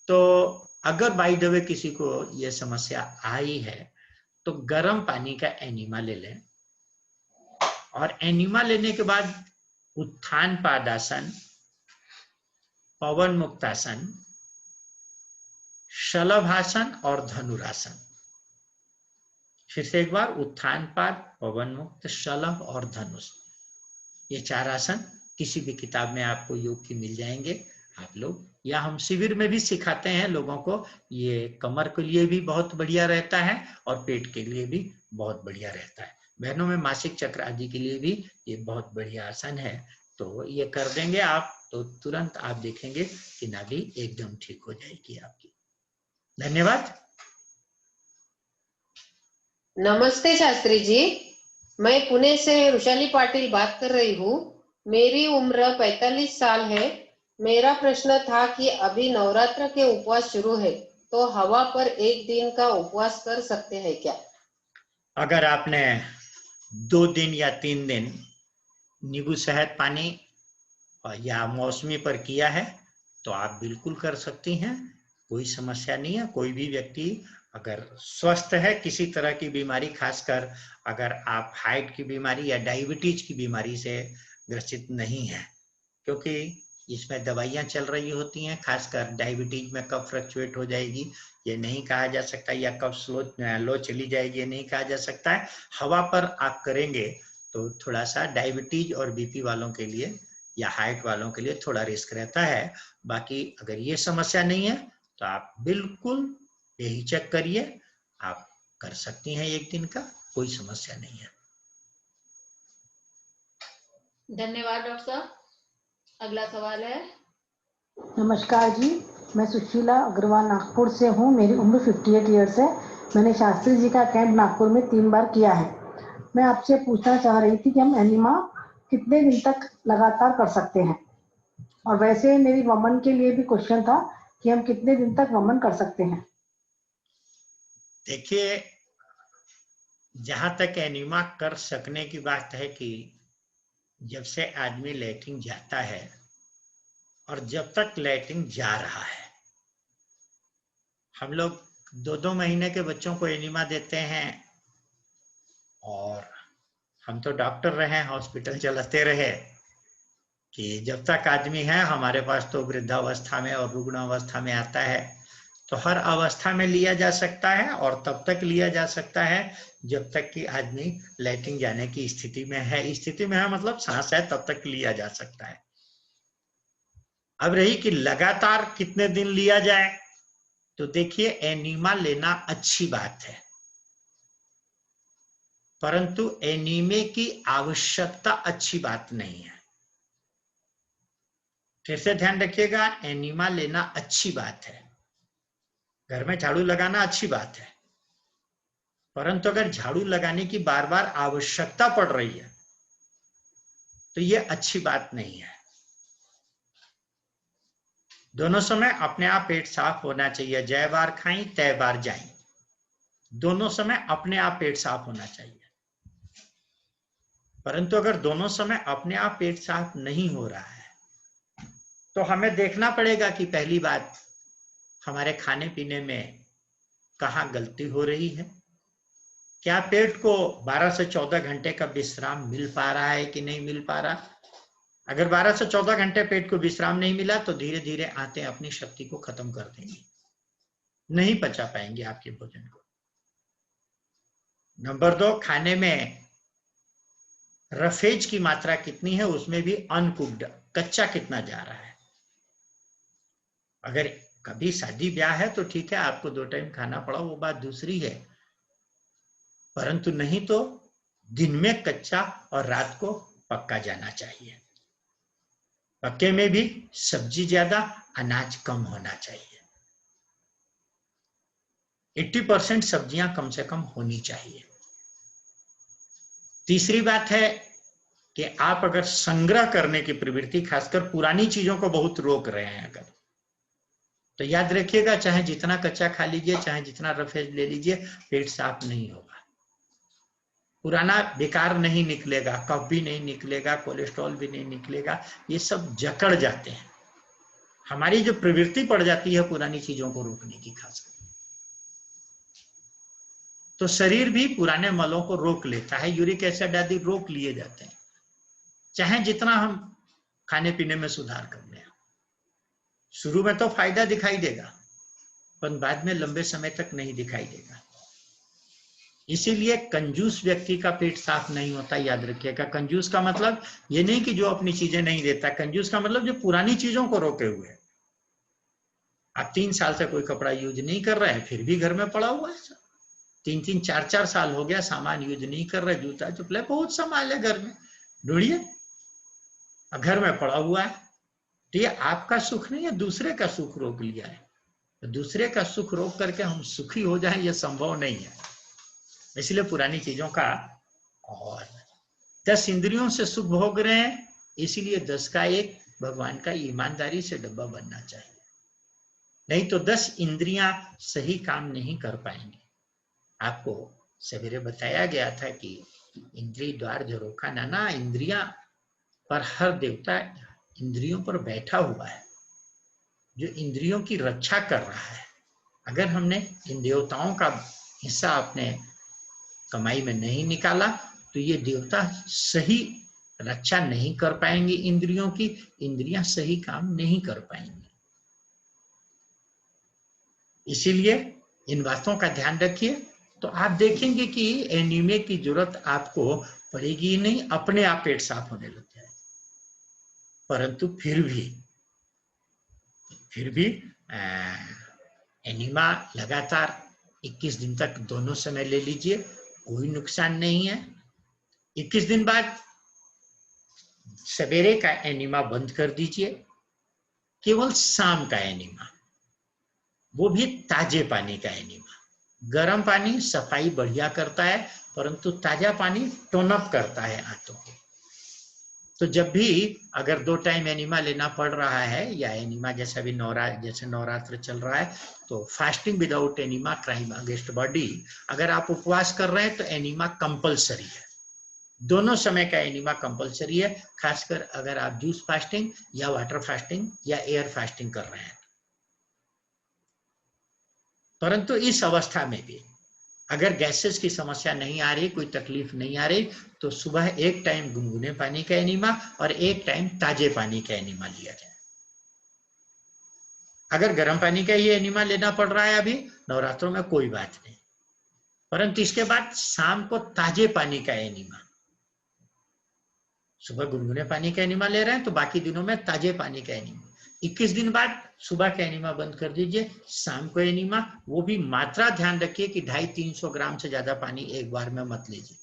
तो अगर बाय द वे किसी को यह समस्या आई है तो गर्म पानी का एनिमा ले लें, और एनिमा लेने के बाद उत्थान पादासन, पवन मुक्तासन, शलभासन और धनुरासन। फिर से एक बार, उत्थान पाद, पवन मुक्त, शलभ और धनुष, ये 4 आसन किसी भी किताब में आपको योग की मिल जाएंगे आप लोग, या हम शिविर में भी सिखाते हैं लोगों को। ये कमर के लिए भी बहुत बढ़िया रहता है और पेट के लिए भी बहुत बढ़िया रहता है। बहनों में मासिक चक्र आदि के लिए भी ये बहुत बढ़िया आसन है, तो ये कर देंगे आप तो तुरंत आप देखेंगे कि नाभि एकदम ठीक हो जाएगी आपकी। धन्यवाद। नमस्ते शास्त्री जी, मैं पुणे से रुशाली पाटिल बात कर रही हूँ। मेरी उम्र 45 साल है। मेरा प्रश्न था कि अभी नवरात्र के उपवास शुरू है, तो हवा पर 1 दिन का उपवास कर सकते हैं क्या? अगर आपने 2 दिन या 3 दिन नींबू शहद पानी या मौसमी पर किया है तो आप बिल्कुल कर सकती हैं, कोई समस्या नहीं है। कोई भी व्यक्ति अगर स्वस्थ है, किसी तरह की बीमारी, खासकर अगर आप हार्ट की बीमारी या डायबिटीज की बीमारी से ग्रसित नहीं है, क्योंकि इसमें दवाइयां चल रही होती हैं, खासकर डायबिटीज में कब फ्लक्चुएट हो जाएगी ये नहीं कहा जा सकता, या कब लो चली जाएगी ये नहीं कहा जा सकता है। हवा पर आप करेंगे तो थोड़ा सा डायबिटीज और बीपी वालों के लिए या हार्ट वालों के लिए थोड़ा रिस्क रहता है। बाकी अगर ये समस्या नहीं है तो आप बिल्कुल बेहिचक करिए, आप कर सकती हैं 1 दिन का, कोई समस्या नहीं है। धन्यवाद डॉक्टर साहब। अगला सवाल है। नमस्कार जी, मैं सुशीला अग्रवाल नागपुर से हूँ। मेरी उम्र 58 ईयर्स है। मैंने शास्त्री जी का कैंप नागपुर में 3 बार किया है। मैं आपसे पूछना चाह रही थी कि हम एनिमा कितने दिन तक लगातार कर सकते हैं, और वैसे मेरी वमन के लिए भी क्वेश्चन था कि हम कितने दिन तक वमन कर सकते हैं। देखिए, जहां तक एनीमा कर सकने की बात है कि जब से आदमी लैट्रिन जाता है और जब तक लैट्रिन जा रहा है, हम लोग 2-2 महीने के बच्चों को एनीमा देते हैं और हम तो डॉक्टर रहे, हॉस्पिटल चलाते रहे कि जब तक आदमी है हमारे पास तो वृद्धावस्था में और रुग्ण अवस्था में आता है, तो हर अवस्था में लिया जा सकता है और तब तक लिया जा सकता है जब तक कि आदमी लैट्रिन जाने की स्थिति में है। स्थिति में है मतलब सांस है, तब तक लिया जा सकता है। अब रही कि लगातार कितने दिन लिया जाए, तो देखिए एनीमा लेना अच्छी बात है, परंतु एनीमे की आवश्यकता अच्छी बात नहीं है। फिर से ध्यान रखिएगा, एनीमा लेना अच्छी बात है, घर में झाड़ू लगाना अच्छी बात है, परंतु अगर झाड़ू लगाने की बार बार आवश्यकता पड़ रही है तो यह अच्छी बात नहीं है। दोनों समय अपने आप पेट साफ होना चाहिए। जय बार खाई तय बार जाई, दोनों समय अपने आप पेट साफ होना चाहिए। परंतु अगर दोनों समय अपने आप पेट साफ नहीं हो रहा है तो हमें देखना पड़ेगा कि पहली बात हमारे खाने पीने में कहाँ गलती हो रही है। क्या पेट को 12 से 14 घंटे का विश्राम मिल पा रहा है कि नहीं मिल पा रहा। अगर 12 से 14 घंटे पेट को विश्राम नहीं मिला तो धीरे धीरे आंतें अपनी शक्ति को खत्म कर देंगी, नहीं पचा पाएंगे आपके भोजन को। नंबर 2, खाने में रफेज की मात्रा कितनी है, उसमें भी अनकुक्ड कच्चा कितना जा रहा है। अगर कभी शादी ब्याह है तो ठीक है, आपको 2 टाइम खाना पड़ा, वो बात दूसरी है, परंतु नहीं तो दिन में कच्चा और रात को पक्का जाना चाहिए। पक्के में भी सब्जी ज्यादा, अनाज कम होना चाहिए। 80% सब्जियां कम से कम होनी चाहिए। तीसरी बात है कि आप अगर संग्रह करने की प्रवृत्ति, खासकर पुरानी चीजों को बहुत रोक रहे हैं अगर, तो याद रखिएगा चाहे जितना कच्चा खा लीजिए, चाहे जितना रफेज ले लीजिए, पेट साफ नहीं होगा। पुराना बेकार नहीं निकलेगा, कफ भी नहीं निकलेगा, कोलेस्ट्रॉल भी नहीं निकलेगा, ये सब जकड़ जाते हैं। हमारी जो प्रवृत्ति पड़ जाती है पुरानी चीजों को रोकने की खासकर, तो शरीर भी पुराने मलों को रोक लेता है। यूरिक एसिड आदि रोक लिए जाते हैं, चाहे जितना हम खाने पीने में सुधार कर लें। शुरू में तो फायदा दिखाई देगा, पर बाद में लंबे समय तक नहीं दिखाई देगा। इसीलिए कंजूस व्यक्ति का पेट साफ नहीं होता, याद रखिएगा। कंजूस का मतलब ये नहीं कि जो अपनी चीजें नहीं देता, कंजूस का मतलब जो पुरानी चीजों को रोके हुए है। आप 3 साल से कोई कपड़ा यूज नहीं कर रहे हैं, फिर भी घर में पड़ा हुआ है, 3-3, 4-4 साल हो गया सामान यूज नहीं कर रहे, जूता चप्पल बहुत सामान है घर में, ढूंढिए, घर में पड़ा हुआ है। तो ये आपका सुख नहीं है, दूसरे का सुख रोक लिया है। तो दूसरे का सुख रोक करके हम सुखी हो जाएं, ये संभव नहीं है। इसलिए पुरानी चीजों का, और 10 इंद्रियों से सुख भोग रहे हैं, इसीलिए 10 का 1 भगवान का ईमानदारी से डब्बा बनना चाहिए। नहीं तो 10 इंद्रियां सही काम नहीं कर पाएंगी। आपको सवेरे बताया गया था कि इंद्रिय द्वार झरोखा नाना, इंद्रियां पर हर देवता इंद्रियों पर बैठा हुआ है, जो इंद्रियों की रक्षा कर रहा है। अगर हमने इन देवताओं का हिस्सा अपने कमाई में नहीं निकाला तो ये देवता सही रक्षा नहीं कर पाएंगे इंद्रियों की, इंद्रियां सही काम नहीं कर पाएंगी। इसीलिए इन बातों का ध्यान रखिए, तो आप देखेंगे कि एनीमिया की जरूरत आपको पड़ेगी नहीं, अपने आप पेट साफ होने लग जाए। परंतु फिर भी एनीमा लगातार 21 दिन तक दोनों समय ले लीजिए, कोई नुकसान नहीं है। 21 दिन बाद सवेरे का एनीमा बंद कर दीजिए, केवल शाम का एनीमा, वो भी ताजे पानी का एनीमा। गर्म पानी सफाई बढ़िया करता है, परंतु ताजा पानी टोन अप करता है आंतों को। तो जब भी अगर 2 टाइम एनिमा लेना पड़ रहा है या एनिमा जैसा भी जैसे नवरात्र चल रहा है, तो fasting without enema crime against body. अगर आप उपवास कर रहे हैं तो एनिमा कंपलसरी है, दोनों समय का एनिमा कंपलसरी है, खासकर अगर आप जूस फास्टिंग या वाटर फास्टिंग या एयर फास्टिंग कर रहे हैं। परंतु इस अवस्था में भी अगर गैसेस की समस्या नहीं आ रही, कोई तकलीफ नहीं आ रही, तो सुबह 1 टाइम गुनगुने पानी का एनिमा और 1 टाइम ताजे पानी का एनिमा लिया जाए। अगर गर्म पानी का ये एनिमा लेना पड़ रहा है अभी नवरात्रों में, कोई बात नहीं, परंतु इसके बाद शाम को ताजे पानी का एनिमा। सुबह गुनगुने पानी का एनिमा ले रहे हैं तो बाकी दिनों में ताजे पानी का एनिमा। 21 दिन बाद सुबह का एनिमा बंद कर दीजिए, शाम को एनिमा, वो भी मात्रा ध्यान रखिए कि 250-300 ग्राम से ज्यादा पानी एक बार में मत लीजिए,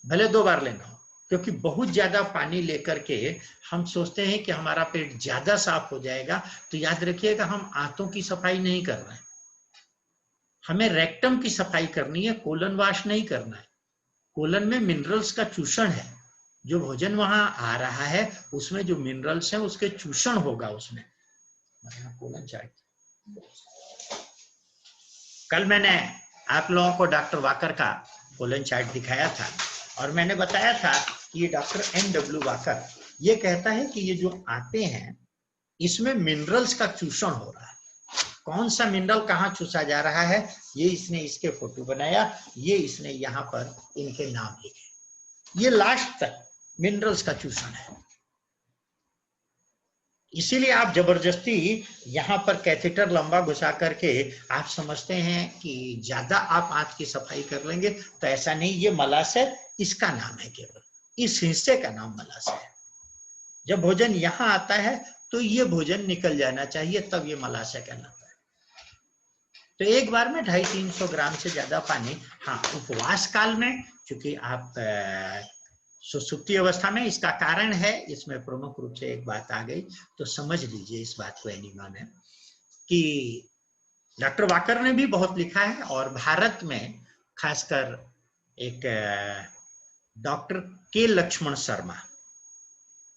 भले 2 बार लेना हो, क्योंकि बहुत ज्यादा पानी लेकर के हम सोचते हैं कि हमारा पेट ज्यादा साफ हो जाएगा। तो याद रखिएगा, हम आंतों की सफाई नहीं कर रहे हैं, हमें रेक्टम की सफाई करनी है, कोलन वाश नहीं करना है। कोलन में मिनरल्स का चूषण है, जो भोजन वहां आ रहा है उसमें जो मिनरल्स हैं उसके चूषण होगा उसमें। कोलन चार्ट कल मैंने आप लोगों को डॉक्टर वाकर का कोलन चार्ट दिखाया था और मैंने बताया था कि ये डॉक्टर NW वाकर ये कहता है कि ये जो आते हैं इसमें मिनरल्स का चूषण हो रहा है। कौन सा मिनरल कहाँ चूसा जा रहा है, ये इसने इसके फोटो बनाया, ये इसने यहाँ पर इनके नाम लिखे, ये लास्ट तक मिनरल्स का चूषण है। इसीलिए आप जबरदस्ती यहाँ पर कैथेटर लंबा घुसा करके आप समझते हैं कि ज्यादा आप आंत की सफाई कर लेंगे, तो ऐसा नहीं, ये मलाशय इसका नाम है, केवल इस हिस्से का नाम मलाशय है। जब भोजन यहाँ आता है तो ये भोजन निकल जाना चाहिए, तब ये मलाशय कहलाता है। तो एक बार में 250-300 ग्राम से ज्यादा पानी। हाँ, उपवास काल में चूंकि आप सुसुप्ति अवस्था में, इसका कारण है, इसमें प्रमुख रूप से एक बात आ गई, तो समझ लीजिए इस बात को एनिमा में, कि डॉक्टर वाकर ने भी बहुत लिखा है और भारत में खासकर एक डॉक्टर के लक्ष्मण शर्मा,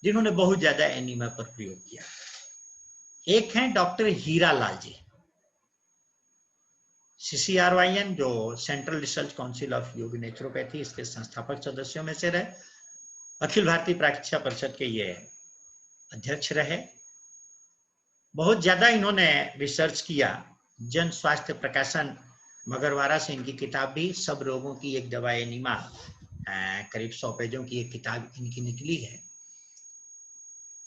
जिन्होंने बहुत ज्यादा एनिमा पर प्रयोग किया। एक है डॉक्टर हीरा लाल जी, CCRYN, जो सेंट्रल रिसर्च काउंसिल ऑफ योग नेचुरोपैथी, इसके संस्थापक सदस्यों में से रहे, अखिल भारतीय प्राकृतिक परिषद के ये अध्यक्ष रहे। बहुत ज्यादा इन्होंने रिसर्च किया। जन स्वास्थ्य प्रकाशन मगरवाड़ा से इनकी किताब भी, सब रोगों की एक दवा एनिमा, करीब 100 पेजों की एक किताब इनकी निकली है।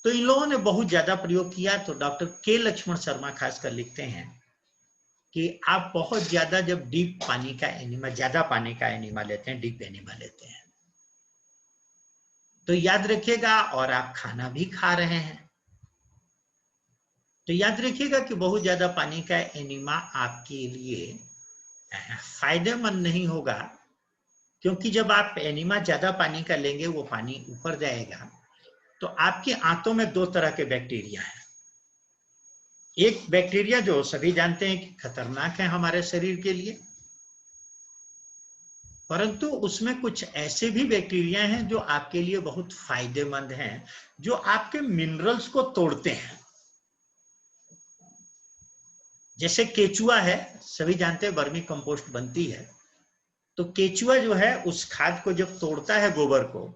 तो इन लोगों ने बहुत ज्यादा प्रयोग किया। तो डॉक्टर के लक्ष्मण शर्मा खासकर लिखते हैं कि आप बहुत ज्यादा जब डीप पानी का एनिमा, ज्यादा पानी का एनिमा लेते हैं, डीप एनिमा लेते हैं, तो याद रखिएगा, और आप खाना भी खा रहे हैं तो याद रखिएगा कि बहुत ज्यादा पानी का एनिमा आपके लिए फायदेमंद नहीं होगा, क्योंकि जब आप एनिमा ज्यादा पानी का लेंगे, वो पानी ऊपर जाएगा, तो आपकी आंतों में 2 तरह के बैक्टीरिया हैं। एक बैक्टीरिया जो सभी जानते हैं कि खतरनाक है हमारे शरीर के लिए, परंतु उसमें कुछ ऐसे भी बैक्टीरिया हैं जो आपके लिए बहुत फायदेमंद हैं, जो आपके मिनरल्स को तोड़ते हैं। जैसे केचुआ है, सभी जानते हैं वर्मी कंपोस्ट बनती है, तो केचुआ जो है उस खाद को जब तोड़ता है, गोबर को,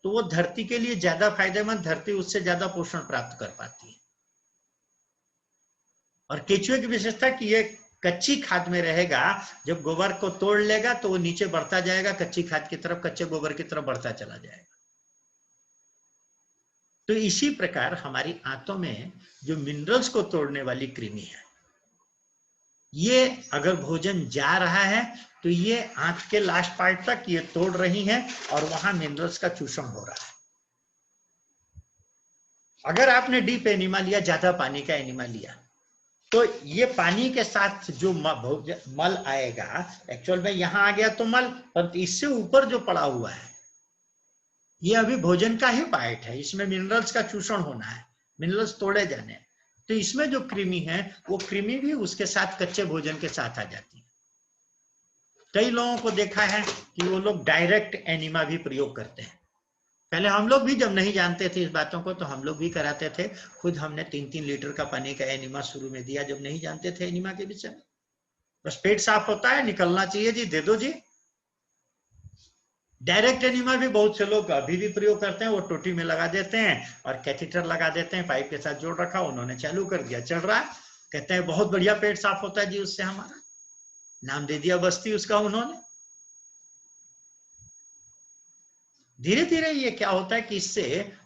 तो वो धरती के लिए ज्यादा फायदेमंद, धरती उससे ज्यादा पोषण प्राप्त कर पाती है। और केचुए की विशेषता कि ये कच्ची खाद में रहेगा, जब गोबर को तोड़ लेगा तो वो नीचे बढ़ता जाएगा, कच्ची खाद की तरफ, कच्चे गोबर की तरफ बढ़ता चला जाएगा। तो इसी प्रकार हमारी आंतों में जो मिनरल्स को तोड़ने वाली कृमि है, ये अगर भोजन जा रहा है तो ये आंत के लास्ट पार्ट तक ये तोड़ रही है और वहां मिनरल्स का चूषण हो रहा है। अगर आपने डीप एनिमा लिया, ज्यादा पानी का एनिमा लिया, तो ये पानी के साथ जो मल आएगा, एक्चुअल में यहां आ गया तो मल, पर इससे ऊपर जो पड़ा हुआ है ये अभी भोजन का ही पार्ट है, इसमें मिनरल्स का चूषण होना है, मिनरल्स तोड़े जाने हैं। तो इसमें जो कृमि है, वो कृमि भी उसके साथ कच्चे भोजन के साथ आ जाती है। कई लोगों को देखा है कि वो लोग डायरेक्ट एनिमा भी प्रयोग करते हैं, पहले हम लोग भी जब नहीं जानते थे इस बातों को तो हम लोग भी कराते थे। खुद हमने 3-3 लीटर का पानी का एनिमा शुरू में दिया जब नहीं जानते थे एनिमा के विषय में। बस पेट साफ होता है, निकलना चाहिए जी, दे दो जी। डायरेक्ट एनिमा भी बहुत से लोग अभी भी प्रयोग करते हैं, वो टोटी में लगा देते हैं और कैथेटर लगा देते हैं, पाइप के साथ जोड़ रखा, उन्होंने चालू कर दिया, चल रहा है, कहते हैं बहुत बढ़िया पेट साफ होता है जी उससे, हमारा नाम दे दिया बस्ती उसका उन्होंने। धीरे धीरे ये क्या होता है कि इससे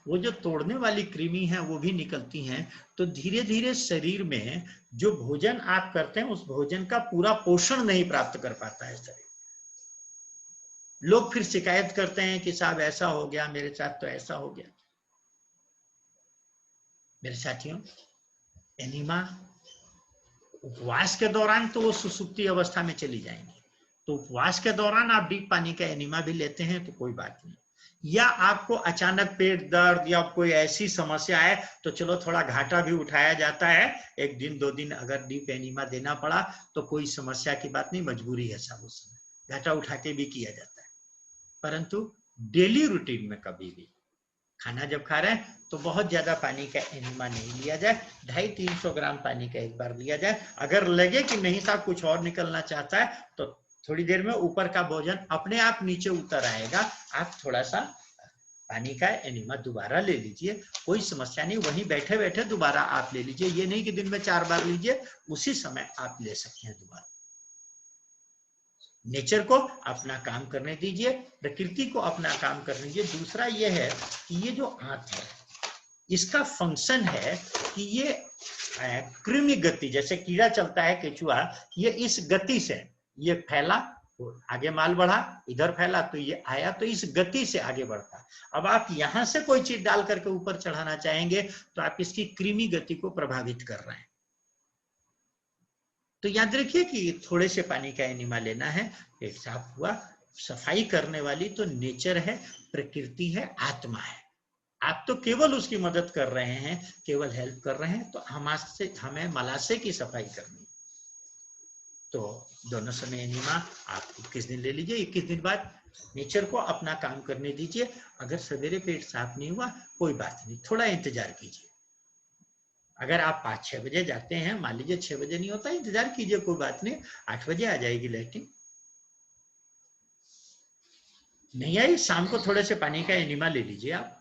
वो जो तोड़ने वाली कृमि है वो भी निकलती हैं, तो धीरे धीरे शरीर में जो भोजन आप करते हैं उस भोजन का पूरा पोषण नहीं प्राप्त कर पाता है शरीर। लोग फिर शिकायत करते हैं कि साहब ऐसा हो गया, मेरे साथ तो ऐसा हो गया। मेरे साथियों, एनीमा उपवास के दौरान तो वो सुसुप्ति अवस्था में चली जाएंगी, तो उपवास के दौरान आप डीप पानी का एनीमा भी लेते हैं तो कोई बात नहीं। या आपको अचानक पेट दर्द या कोई ऐसी समस्या है तो चलो थोड़ा घाटा भी उठाया जाता है, 1 दिन 2 दिन अगर डीप एनीमा देना पड़ा तो कोई समस्या की बात नहीं, मजबूरी है सब, उस समय घाटा उठा के भी किया जाता है। परंतु डेली रूटीन में कभी भी खाना जब खा रहे हैं तो बहुत ज्यादा पानी का एनीमा नहीं लिया जाए, 250-300 ग्राम पानी का एक बार लिया जाए। अगर लगे कि नहीं साहब कुछ और निकलना चाहता है तो थोड़ी देर में ऊपर का भोजन अपने आप नीचे उतर आएगा, आप थोड़ा सा पानी का एनीमा दोबारा ले लीजिए, कोई समस्या नहीं, वहीं बैठे बैठे दोबारा आप ले लीजिए। ये नहीं कि दिन में 4 बार लीजिए, उसी समय आप ले सकते हैं दोबारा। नेचर को अपना काम करने दीजिए, प्रकृति को अपना काम करने दीजिए। दूसरा ये है कि ये जो आंत है इसका फंक्शन है कि ये कृमि गति, जैसे कीड़ा चलता है केचुआ, ये इस गति से ये फैला, आगे माल बढ़ा, इधर फैला तो ये आया, तो इस गति से आगे बढ़ता। अब आप यहां से कोई चीज डाल करके ऊपर चढ़ाना चाहेंगे तो आप इसकी कृमि गति को प्रभावित कर रहे हैं। तो याद रखिए कि थोड़े से पानी का एनीमा लेना है, पेट साफ हुआ। सफाई करने वाली तो नेचर है, प्रकृति है, आत्मा है। आप तो केवल उसकी मदद कर रहे हैं, केवल हेल्प कर रहे हैं। तो हमें मलाशय की सफाई करनी, तो दोनों समय एनीमा आप 21 दिन ले लीजिए। 21 दिन बाद नेचर को अपना काम करने दीजिए। अगर सवेरे पेट साफ नहीं हुआ कोई बात नहीं, थोड़ा इंतजार कीजिए। अगर आप 5-6 बजे जाते हैं, मान लीजिए 6 बजे नहीं होता, इंतजार कीजिए, कोई बात नहीं, 8 बजे आ जाएगी लैट्रिन। नहीं आई, शाम को थोड़े से पानी का एनीमा ले लीजिए आप।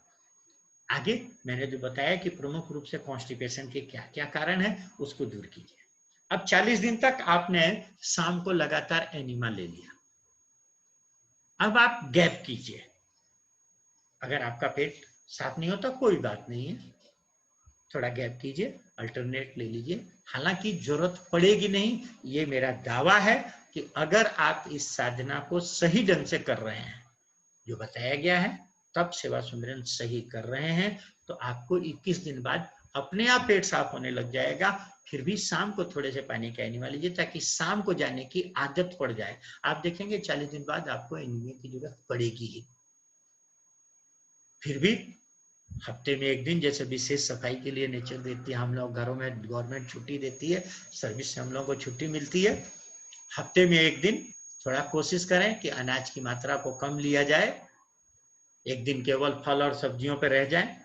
आगे मैंने जो बताया कि प्रमुख रूप से कॉन्स्टिपेशन के क्या क्या कारण है उसको दूर कीजिए। अब 40 दिन तक आपने शाम को लगातार एनीमा ले लिया, अब आप गैप कीजिए। अगर आपका पेट साफ नहीं होता कोई बात नहीं है, थोड़ा गैप कीजिए, अल्टरनेट ले लीजिए। हालांकि जरूरत पड़ेगी नहीं, ये मेरा दावा है कि अगर आप इस साधना को सही ढंग से कर रहे हैं, जो बताया गया है, तब सेवा सुमिरन सही कर रहे हैं, तो आपको 21 दिन बाद अपने आप पेट साफ होने लग जाएगा। फिर भी शाम को थोड़े से पानी का एनीमा लीजिए ताकि शाम को जाने की आदत पड़ जाए। आप देखेंगे 40 दिन बाद आपको एनीमा की जरूरत पड़ेगी ही। फिर भी हफ्ते में 1 दिन, जैसे विशेष सफाई के लिए नेचर देती है, हम लोग घरों में गवर्नमेंट छुट्टी देती है, सर्विस से हम लोग को छुट्टी मिलती है, हफ्ते में 1 दिन थोड़ा कोशिश करें कि अनाज की मात्रा को कम लिया जाए। 1 दिन केवल फल और सब्जियों पे रह जाए,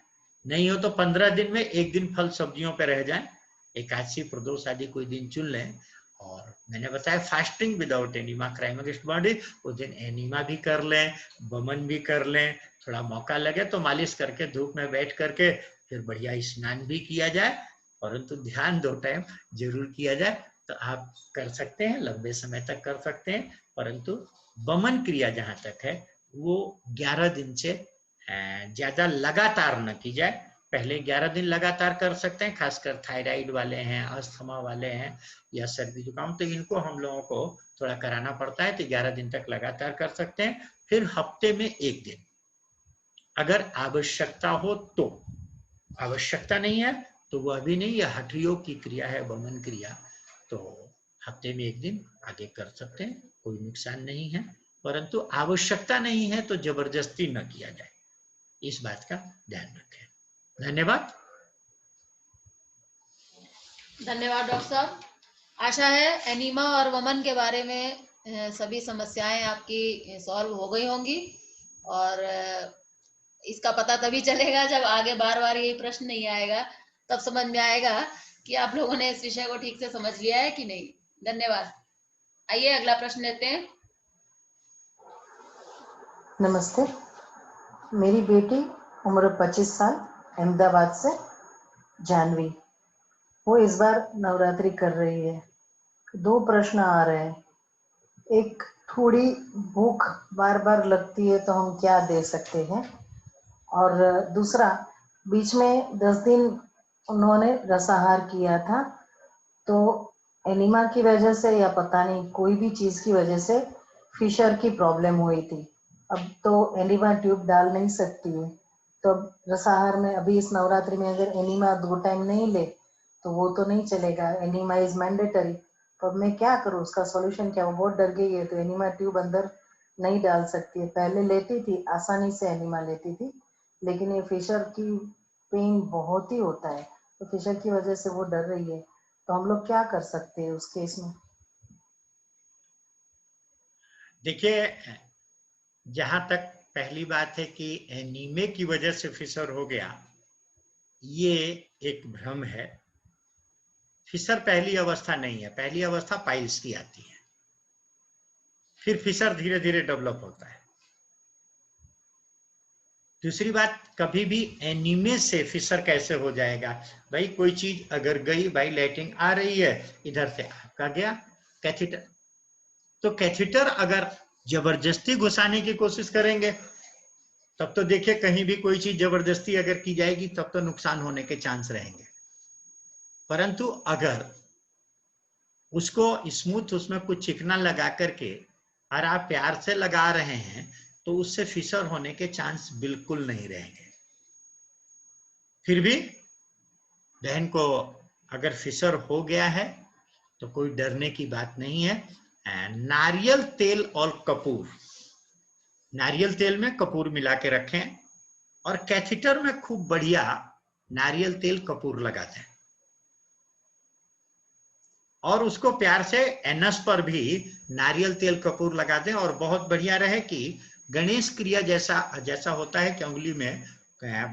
नहीं हो तो 15 दिन में 1 दिन फल सब्जियों पे रह जाए, एकादशी प्रदोष आदि कोई दिन चुन लें। और मैंने बताया fasting without enema, crime against body, उस दिन एनीमा भी कर लें, वमन भी कर लें, थोड़ा मौका लगे तो मालिश करके धूप में बैठ करके फिर बढ़िया स्नान भी किया जाए। परंतु ध्यान 2 टाइम जरूर किया जाए। तो आप कर सकते हैं, लंबे समय तक कर सकते हैं, परंतु वमन क्रिया जहां तक है वो 11 दिन से ज्यादा लगातार न की जाए। पहले 11 दिन लगातार कर सकते हैं, खासकर थायराइड वाले हैं, अस्थमा वाले हैं या सर्दी जुकाम, तो इनको हम लोगों को थोड़ा कराना पड़ता है, तो 11 दिन तक लगातार कर सकते हैं। फिर हफ्ते में 1 दिन अगर आवश्यकता हो तो, आवश्यकता नहीं है तो वह भी नहीं, यह हठ योग की क्रिया है, वमन क्रिया, तो हफ्ते में 1 दिन आगे कर सकते हैं, कोई नुकसान नहीं है। परंतु आवश्यकता नहीं है तो जबरदस्ती न किया जाए, इस बात का ध्यान रखें। धन्यवाद। धन्यवाद डॉक्टर साहब। आशा है एनीमा और वमन के बारे में सभी समस्याएं आपकी सॉल्व हो गई होंगी और इसका पता तभी चलेगा जब आगे बार बार ये प्रश्न नहीं आएगा, तब समझ में आएगा कि आप लोगों ने इस विषय को ठीक से समझ लिया है कि नहीं। धन्यवाद। आइए अगला प्रश्न लेते हैं। नमस्ते, मेरी बेटी उम्र 25 साल, अहमदाबाद से, जानवी। वो इस बार नवरात्रि कर रही है। 2 प्रश्न आ रहे हैं। एक, थोड़ी भूख बार बार लगती है तो हम क्या दे सकते हैं? और दूसरा, बीच में 10 दिन उन्होंने रसाहार किया था, तो एनीमा की वजह से या पता नहीं कोई भी चीज की वजह से फिशर की प्रॉब्लम हुई थी। अब तो एनीमा ट्यूब डाल नहीं सकती है, तो अब रसाहार में अभी इस नवरात्रि में अगर एनीमा 2 टाइम नहीं ले तो वो तो नहीं चलेगा। Enema is mandatory. तो अब मैं क्या करूँ, उसका सॉल्यूशन क्या? वो बहुत डर गई है, तो एनीमा ट्यूब अंदर नहीं डाल सकती है। पहले लेती थी, आसानी से एनीमा लेती थी, लेकिन ये फिशर की पेन बहुत ही होता है, तो फिशर की वजह से वो डर रही है। तो हम लोग क्या कर सकते हैं उस केस में? देखिए, जहां तक पहली बात है कि एनीमिया की वजह से फिशर हो गया, ये एक भ्रम है। फिशर पहली अवस्था नहीं है, पहली अवस्था पाइल्स की आती है, फिर फिशर धीरे धीरे डेवलप होता है। दूसरी बात, कभी भी एनीमिया से फिशर कैसे हो जाएगा? भाई कोई चीज अगर गई, भाई लैट्रिन आ रही है, इधर से आपका गया कैथीटर, तो कैथीटर अगर जबरदस्ती घुसाने की कोशिश करेंगे तब तो देखिए कहीं भी कोई चीज जबरदस्ती अगर की जाएगी तब तो नुकसान होने के चांस रहेंगे। परंतु अगर उसको स्मूथ, उसमें कुछ चिकना लगा करके और आप प्यार से लगा रहे हैं तो उससे फिशर होने के चांस बिल्कुल नहीं रहेंगे। फिर भी बहन को अगर फिशर हो गया है तो कोई डरने की बात नहीं है। नारियल तेल और कपूर, नारियल तेल में कपूर मिला के रखें और कैथीटर में खूब बढ़िया नारियल तेल कपूर लगा दें और उसको प्यार से एनस पर भी नारियल तेल कपूर लगा दें। और बहुत बढ़िया रहे कि गणेश क्रिया जैसा होता है कि उंगली में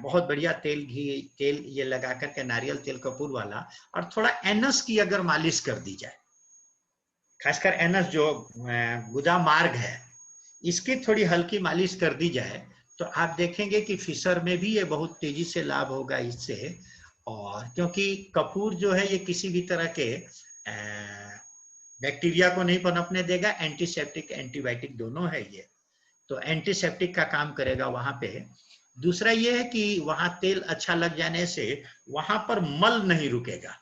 बहुत बढ़िया तेल, घी तेल ये लगा करके नारियल तेल कपूर वाला, और थोड़ा एनस की अगर मालिश कर दी जाए, खासकर एनस जो गुदा मार्ग है, इसकी थोड़ी हल्की मालिश कर दी जाए तो आप देखेंगे कि फिशर में भी ये बहुत तेजी से लाभ होगा इससे। और क्योंकि कपूर जो है ये किसी भी तरह के बैक्टीरिया को नहीं पनपने देगा, एंटीसेप्टिक एंटीबायोटिक दोनों है ये, तो एंटीसेप्टिक का काम करेगा वहां पे। दूसरा ये है कि वहां तेल अच्छा लग जाने से वहां पर मल नहीं रुकेगा,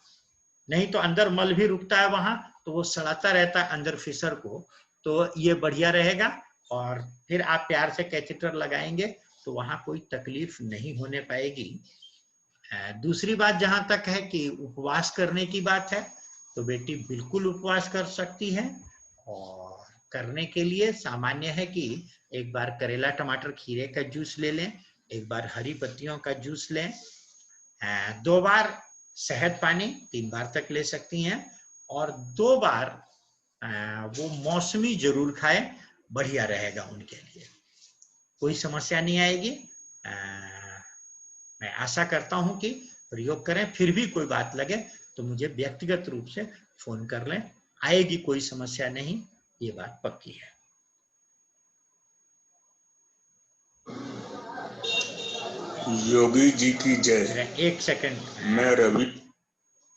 नहीं तो अंदर मल भी रुकता है वहां, तो वो सड़ाता रहता है अंदर फिशर को, तो ये बढ़िया रहेगा। और फिर आप प्यार से कैथीटर लगाएंगे तो वहां कोई तकलीफ नहीं होने पाएगी। दूसरी बात जहां तक है कि उपवास करने की बात है, तो बेटी बिल्कुल उपवास कर सकती है। और करने के लिए सामान्य है कि एक बार करेला टमाटर खीरे का जूस ले लें, एक बार हरी पत्तियों का जूस लें, 2 बार शहद पानी 3 बार तक ले सकती हैं, और 2 बार वो मौसमी जरूर खाएं, बढ़िया रहेगा उनके लिए, कोई समस्या नहीं आएगी। मैं आशा करता हूं कि प्रयोग करें। फिर भी कोई बात लगे तो मुझे व्यक्तिगत रूप से फोन कर लें, आएगी कोई समस्या नहीं, ये बात पक्की है। योगी जी की जय। एक सेकंड, मैं रवि,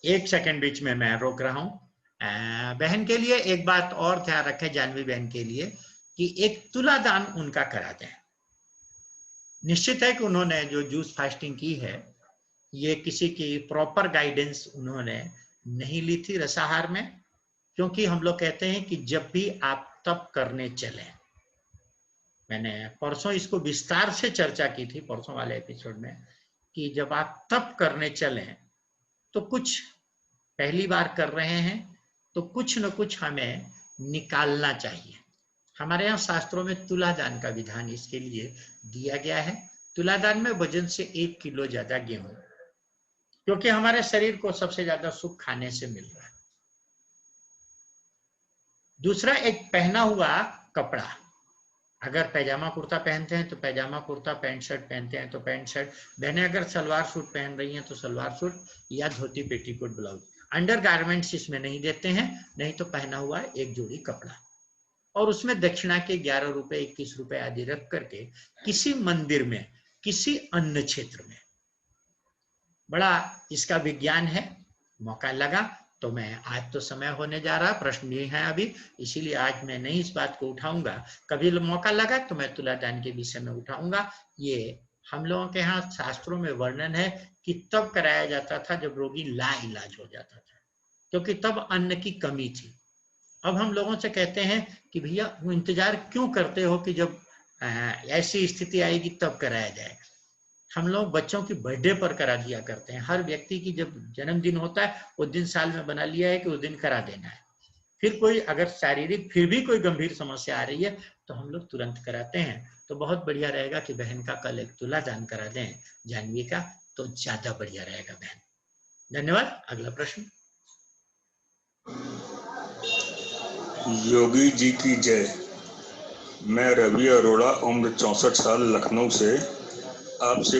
एक सेकंड बीच में मैं रोक रहा हूं। बहन के लिए एक बात और ध्यान रखें, जानवी बहन के लिए, कि एक तुलादान उनका करा दें। निश्चित है कि उन्होंने जो जूस फास्टिंग की है ये किसी की प्रॉपर गाइडेंस उन्होंने नहीं ली थी रसाहार में, क्योंकि हम लोग कहते हैं कि जब भी आप तप करने चलें, मैंने परसों इसको विस्तार से चर्चा की थी परसों वाले एपिसोड में, कि जब आप तप करने चलें तो कुछ पहली बार कर रहे हैं तो कुछ न कुछ हमें निकालना चाहिए। हमारे यहाँ शास्त्रों में तुलादान का विधान इसके लिए दिया गया है। तुलादान में वजन से 1 किलो ज्यादा गेहूं, क्योंकि हमारे शरीर को सबसे ज्यादा सुख खाने से मिल रहा है। दूसरा, एक पहना हुआ कपड़ा, अगर पैजामा कुर्ता पहनते हैं तो पैजामा कुर्ता, पैंट शर्ट पहनते हैं तो पैंट शर्ट, बहनें अगर सलवार सूट पहन रही हैं तो सलवार सूट या धोती पेटीकोट ब्लाउज। अंडर गारमेंट्स इसमें नहीं देते हैं, नहीं तो पहना हुआ एक जोड़ी कपड़ा, और उसमें दक्षिणा के 11 रुपए 21 रुपए आदि रख करके किसी मंदिर में, किसी अन्न क्षेत्र में। बड़ा इसका विज्ञान है। मौका लगा तो मैं, आज तो समय होने जा रहा, प्रश्न भी है अभी, इसीलिए आज मैं नहीं इस बात को उठाऊंगा। कभी मौका लगा तो मैं तुलादान के विषय में उठाऊंगा। ये हम लोगों के यहाँ शास्त्रों में वर्णन है कि तब कराया जाता था जब रोगी लाइलाज हो जाता था, क्योंकि तब अन्न की कमी थी। अब हम लोगों से कहते हैं कि भैया इंतजार क्यों करते हो कि जब ऐसी स्थिति आएगी तब कराया जाएगा। हम लोग बच्चों की बर्थडे पर करा दिया करते हैं। हर व्यक्ति की जब जन्मदिन होता है वो दिन साल में बना लिया है कि उस दिन करा देना है। फिर कोई अगर शारीरिक फिर भी कोई गंभीर समस्या आ रही है तो हम लोग तुरंत कराते हैं। तो बहुत बढ़िया रहेगा कि बहन का कल एक तुलादान करा दें जानवी का, तो ज्यादा बढ़िया रहेगा बहन। धन्यवाद। अगला प्रश्न। योगी जी की जय। मैं रवि अरोड़ा, उम्र 64 साल, लखनऊ से आपसे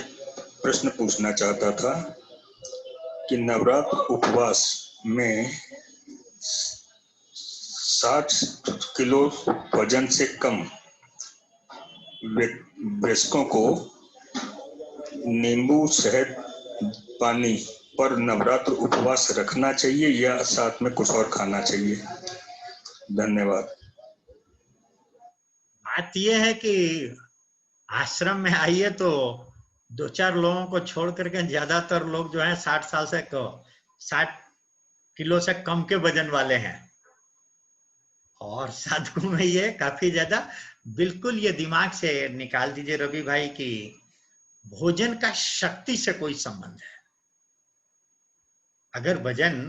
प्रश्न पूछना चाहता था कि नवरात्र उपवास में 60 किलो वजन से कम वयस्कों को नींबू, शहद, पानी पर नवरात्र उपवास रखना चाहिए या साथ में कुछ और खाना चाहिए? धन्यवाद। बात यह है कि आश्रम में आइए तो 2-4 लोगों को छोड़ करके ज्यादातर लोग जो है 60 किलो से कम के वजन वाले हैं। और साधकों में ये काफी ज्यादा, बिल्कुल ये दिमाग से निकाल दीजिए रवि भाई कि भोजन का शक्ति से कोई संबंध है। अगर वजन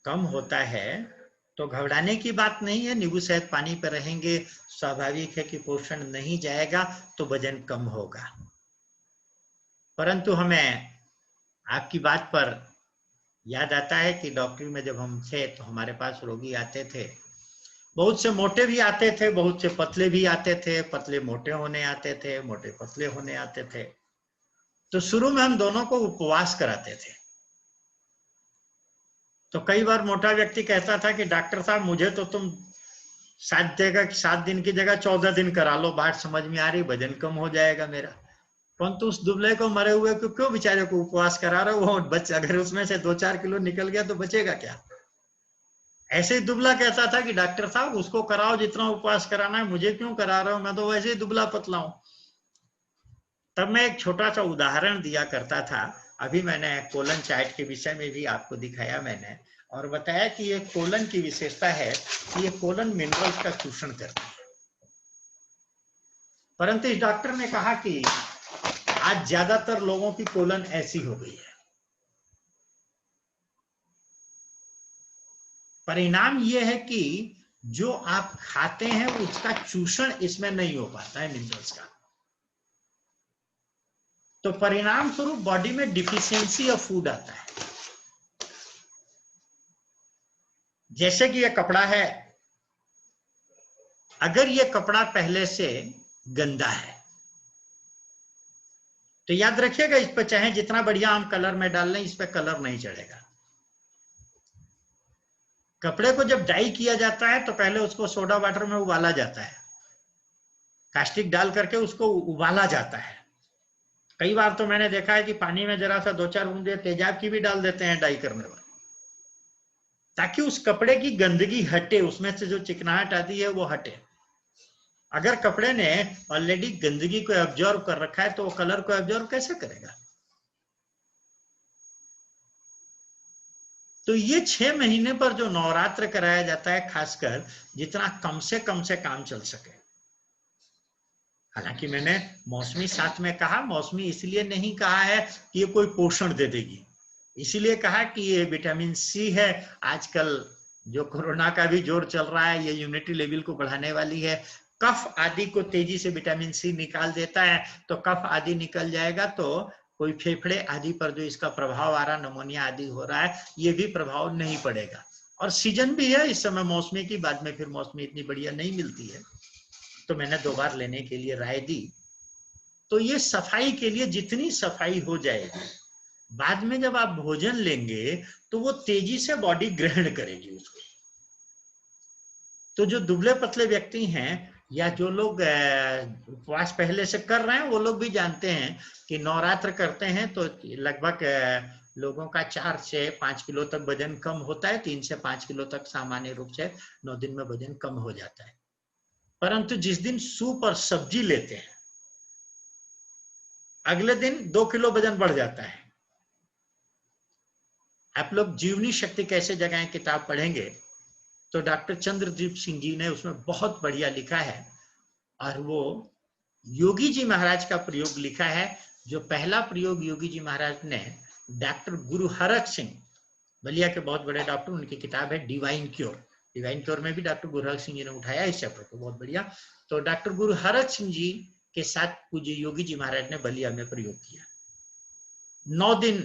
कम होता है तो घबराने की बात नहीं है। नींबू शहद पानी पर रहेंगे, स्वाभाविक है कि पोषण नहीं जाएगा तो वजन कम होगा। परंतु हमें आपकी बात पर याद आता है कि डॉक्टरी में जब हम थे तो हमारे पास रोगी आते थे, बहुत से मोटे भी आते थे, बहुत से पतले भी आते थे, पतले मोटे होने आते थे, मोटे पतले होने आते थे। तो शुरू में हम दोनों को उपवास कराते थे। तो कई बार मोटा व्यक्ति कहता था कि डॉक्टर साहब मुझे तो तुम 7 दिन की जगह 14 दिन करा लो, बात समझ में आ रही, वजन कम हो जाएगा मेरा। परंतु उस दुबले को, मरे हुए को क्यों बेचारे को उपवास करा रहे हो? वो अगर उसमें से 2-4 किलो निकल गया तो बचेगा क्या? ऐसे ही दुबला कहता था कि डॉक्टर साहब उसको कराओ जितना उपवास कराना है, मुझे क्यों करा रहे हो, मैं तो वैसे ही दुबला पतला हूं। तब मैं एक छोटा सा उदाहरण दिया करता था। अभी मैंने कोलन चार्ट के विषय में भी आपको दिखाया मैंने, और बताया कि ये कोलन की विशेषता है कि ये कोलन मिनरल्स का शोषण करती है। परंतु इस डॉक्टर ने कहा कि आज ज्यादातर लोगों की कोलन ऐसी हो गई है। परिणाम यह है कि जो आप खाते हैं उसका चूषण इसमें नहीं हो पाता है, मिनरल्स का। तो परिणाम स्वरूप बॉडी में डिफिशियंसी ऑफ फूड आता है। जैसे कि यह कपड़ा है, अगर यह कपड़ा पहले से गंदा है तो याद रखिएगा इस पर चाहे जितना बढ़िया हम कलर में डाल लें, इस पर कलर नहीं चढ़ेगा। कपड़े को जब डाई किया जाता है तो पहले उसको सोडा वाटर में उबाला जाता है, कास्टिक डाल करके उसको उबाला जाता है। कई बार तो मैंने देखा है कि पानी में जरा सा 2-4 बूंदे तेजाब की भी डाल देते हैं डाई करने वाले, ताकि उस कपड़े की गंदगी हटे, उसमें से जो चिकनाहट आती है वो हटे। अगर कपड़े ने ऑलरेडी गंदगी को एब्जॉर्ब कर रखा है तो वो कलर को एब्जॉर्ब कैसे करेगा? तो ये 6 महीने पर जो नवरात्र कराया जाता है, खासकर जितना कम से काम चल सके। हालांकि मैंने मौसमी साथ में कहा, मौसमी इसलिए नहीं कहा है कि ये कोई पोषण दे देगी, इसीलिए कहा कि ये विटामिन सी है। आजकल जो कोरोना का भी जोर चल रहा है, ये इम्यूनिटी लेवल को बढ़ाने वाली है। कफ आदि को तेजी से विटामिन सी निकाल देता है, तो कफ आदि निकल जाएगा तो कोई फेफड़े आदि पर जो इसका प्रभाव आ रहा, नमोनिया आदि हो रहा है, ये भी प्रभाव नहीं पड़ेगा। और सीजन भी है इस समय मौसमी की, बाद में फिर मौसमी इतनी बढ़िया नहीं मिलती है। तो मैंने 2 बार लेने के लिए राय दी। तो ये सफाई के लिए जितनी सफाई हो जाएगी, बाद में जब आप भोजन लेंगे तो वो तेजी से बॉडी ग्रहण करेगी उसको। तो जो दुबले पतले व्यक्ति हैं या जो लोग उपवास पहले से कर रहे हैं, वो लोग भी जानते हैं कि नवरात्र करते हैं तो लगभग लोगों का 4 से 5 किलो तक वजन कम होता है। 3 से 5 किलो तक सामान्य रूप से 9 दिन में वजन कम हो जाता है। परंतु जिस दिन सूप और सब्जी लेते हैं, अगले दिन 2 किलो वजन बढ़ जाता है। आप लोग जीवनी शक्ति कैसे जगाएं किताब पढ़ेंगे तो डॉक्टर चंद्रदीप सिंह जी ने उसमें बहुत बढ़िया लिखा है, और वो योगी जी महाराज का प्रयोग लिखा है। जो पहला प्रयोग योगी जी महाराज ने डॉक्टर गुरु हरक सिंह, बलिया के बहुत बड़े डॉक्टर, उनकी किताब है डिवाइन क्योर। डिवाइन क्योर में भी डॉक्टर गुरु हरक सिंह जी ने उठाया इस चैप्टर को, बहुत बढ़िया। तो डॉक्टर गुरु हरक सिंह जी के साथ पूज्य योगी जी महाराज ने बलिया में प्रयोग किया। 9 दिन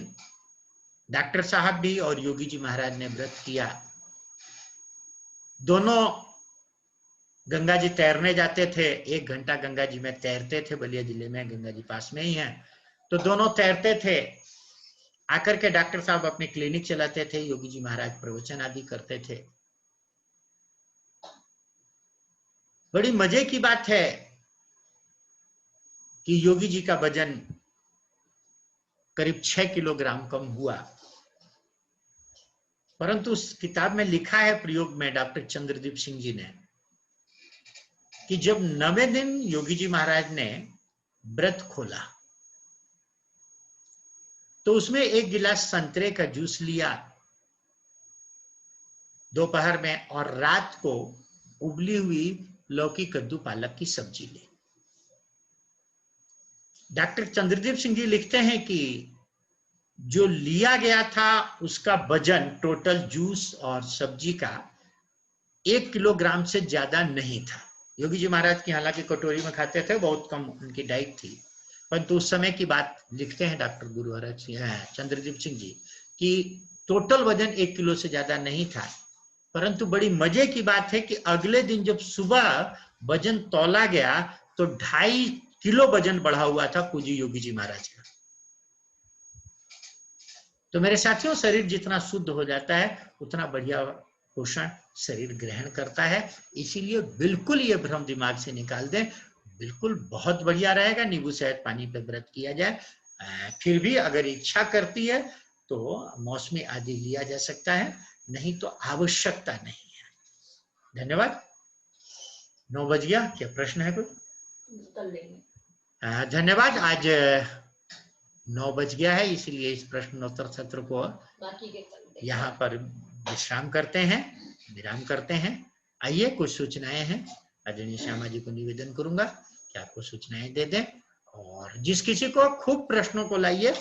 डॉक्टर साहब भी और योगी जी महाराज ने व्रत किया। दोनों गंगा जी तैरने जाते थे, 1 घंटा गंगा जी में तैरते थे। बलिया जिले में गंगा जी पास में ही है, तो दोनों तैरते थे। आकर के डॉक्टर साहब अपनी क्लिनिक चलाते थे, योगी जी महाराज प्रवचन आदि करते थे। बड़ी मजे की बात है कि योगी जी का वजन करीब 6 किलोग्राम कम हुआ। परंतु उस किताब में लिखा है प्रयोग में डॉक्टर चंद्रदीप सिंह जी ने कि जब 9वें दिन योगी जी महाराज ने व्रत खोला तो उसमें 1 गिलास संतरे का जूस लिया दोपहर में, और रात को उबली हुई लौकी कद्दू पालक की सब्जी ली। डॉक्टर चंद्रदीप सिंह जी लिखते हैं कि जो लिया गया था उसका वजन टोटल जूस और सब्जी का 1 किलोग्राम से ज्यादा नहीं था। योगी जी महाराज की हालांकि कटोरी में खाते थे, बहुत कम उनकी डाइट थी, परंतु उस समय की बात लिखते हैं डॉक्टर गुरु हरक सिंह चंद्रदीप सिंह जी कि टोटल वजन 1 किलो से ज्यादा नहीं था। परंतु बड़ी मजे की बात है कि अगले दिन जब सुबह वजन तौला गया तो 2.5 किलो वजन बढ़ा हुआ था पूज्य योगी जी महाराज का। तो मेरे साथियों, शरीर जितना शुद्ध हो जाता है उतना बढ़िया पोषण शरीर ग्रहण करता है। इसीलिए बिल्कुल ये भ्रम दिमाग से निकाल दें, बिल्कुल बहुत बढ़िया रहेगा नींबू शहद पानी पे व्रत किया जाए। फिर भी अगर इच्छा करती है तो मौसमी आदि लिया जा सकता है, नहीं तो आवश्यकता नहीं है। धन्यवाद। 9 बज गया, क्या प्रश्न है कोई? धन्यवाद। आज 9 बज गया है, इसलिए इस प्रश्नोत्तर सत्र को यहाँ पर विश्राम करते हैं, विराम करते हैं। आइए, कुछ सूचनाएं हैं। आदरणीय श्यामा जी को निवेदन करूंगा कि आपको सूचनाएं दे दें, और जिस किसी को खूब प्रश्नों को लाइए,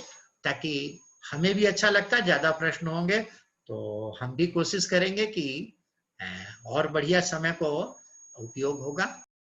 ताकि हमें भी अच्छा लगता है। ज्यादा प्रश्न होंगे तो हम भी कोशिश करेंगे कि और बढ़िया समय को उपयोग होगा।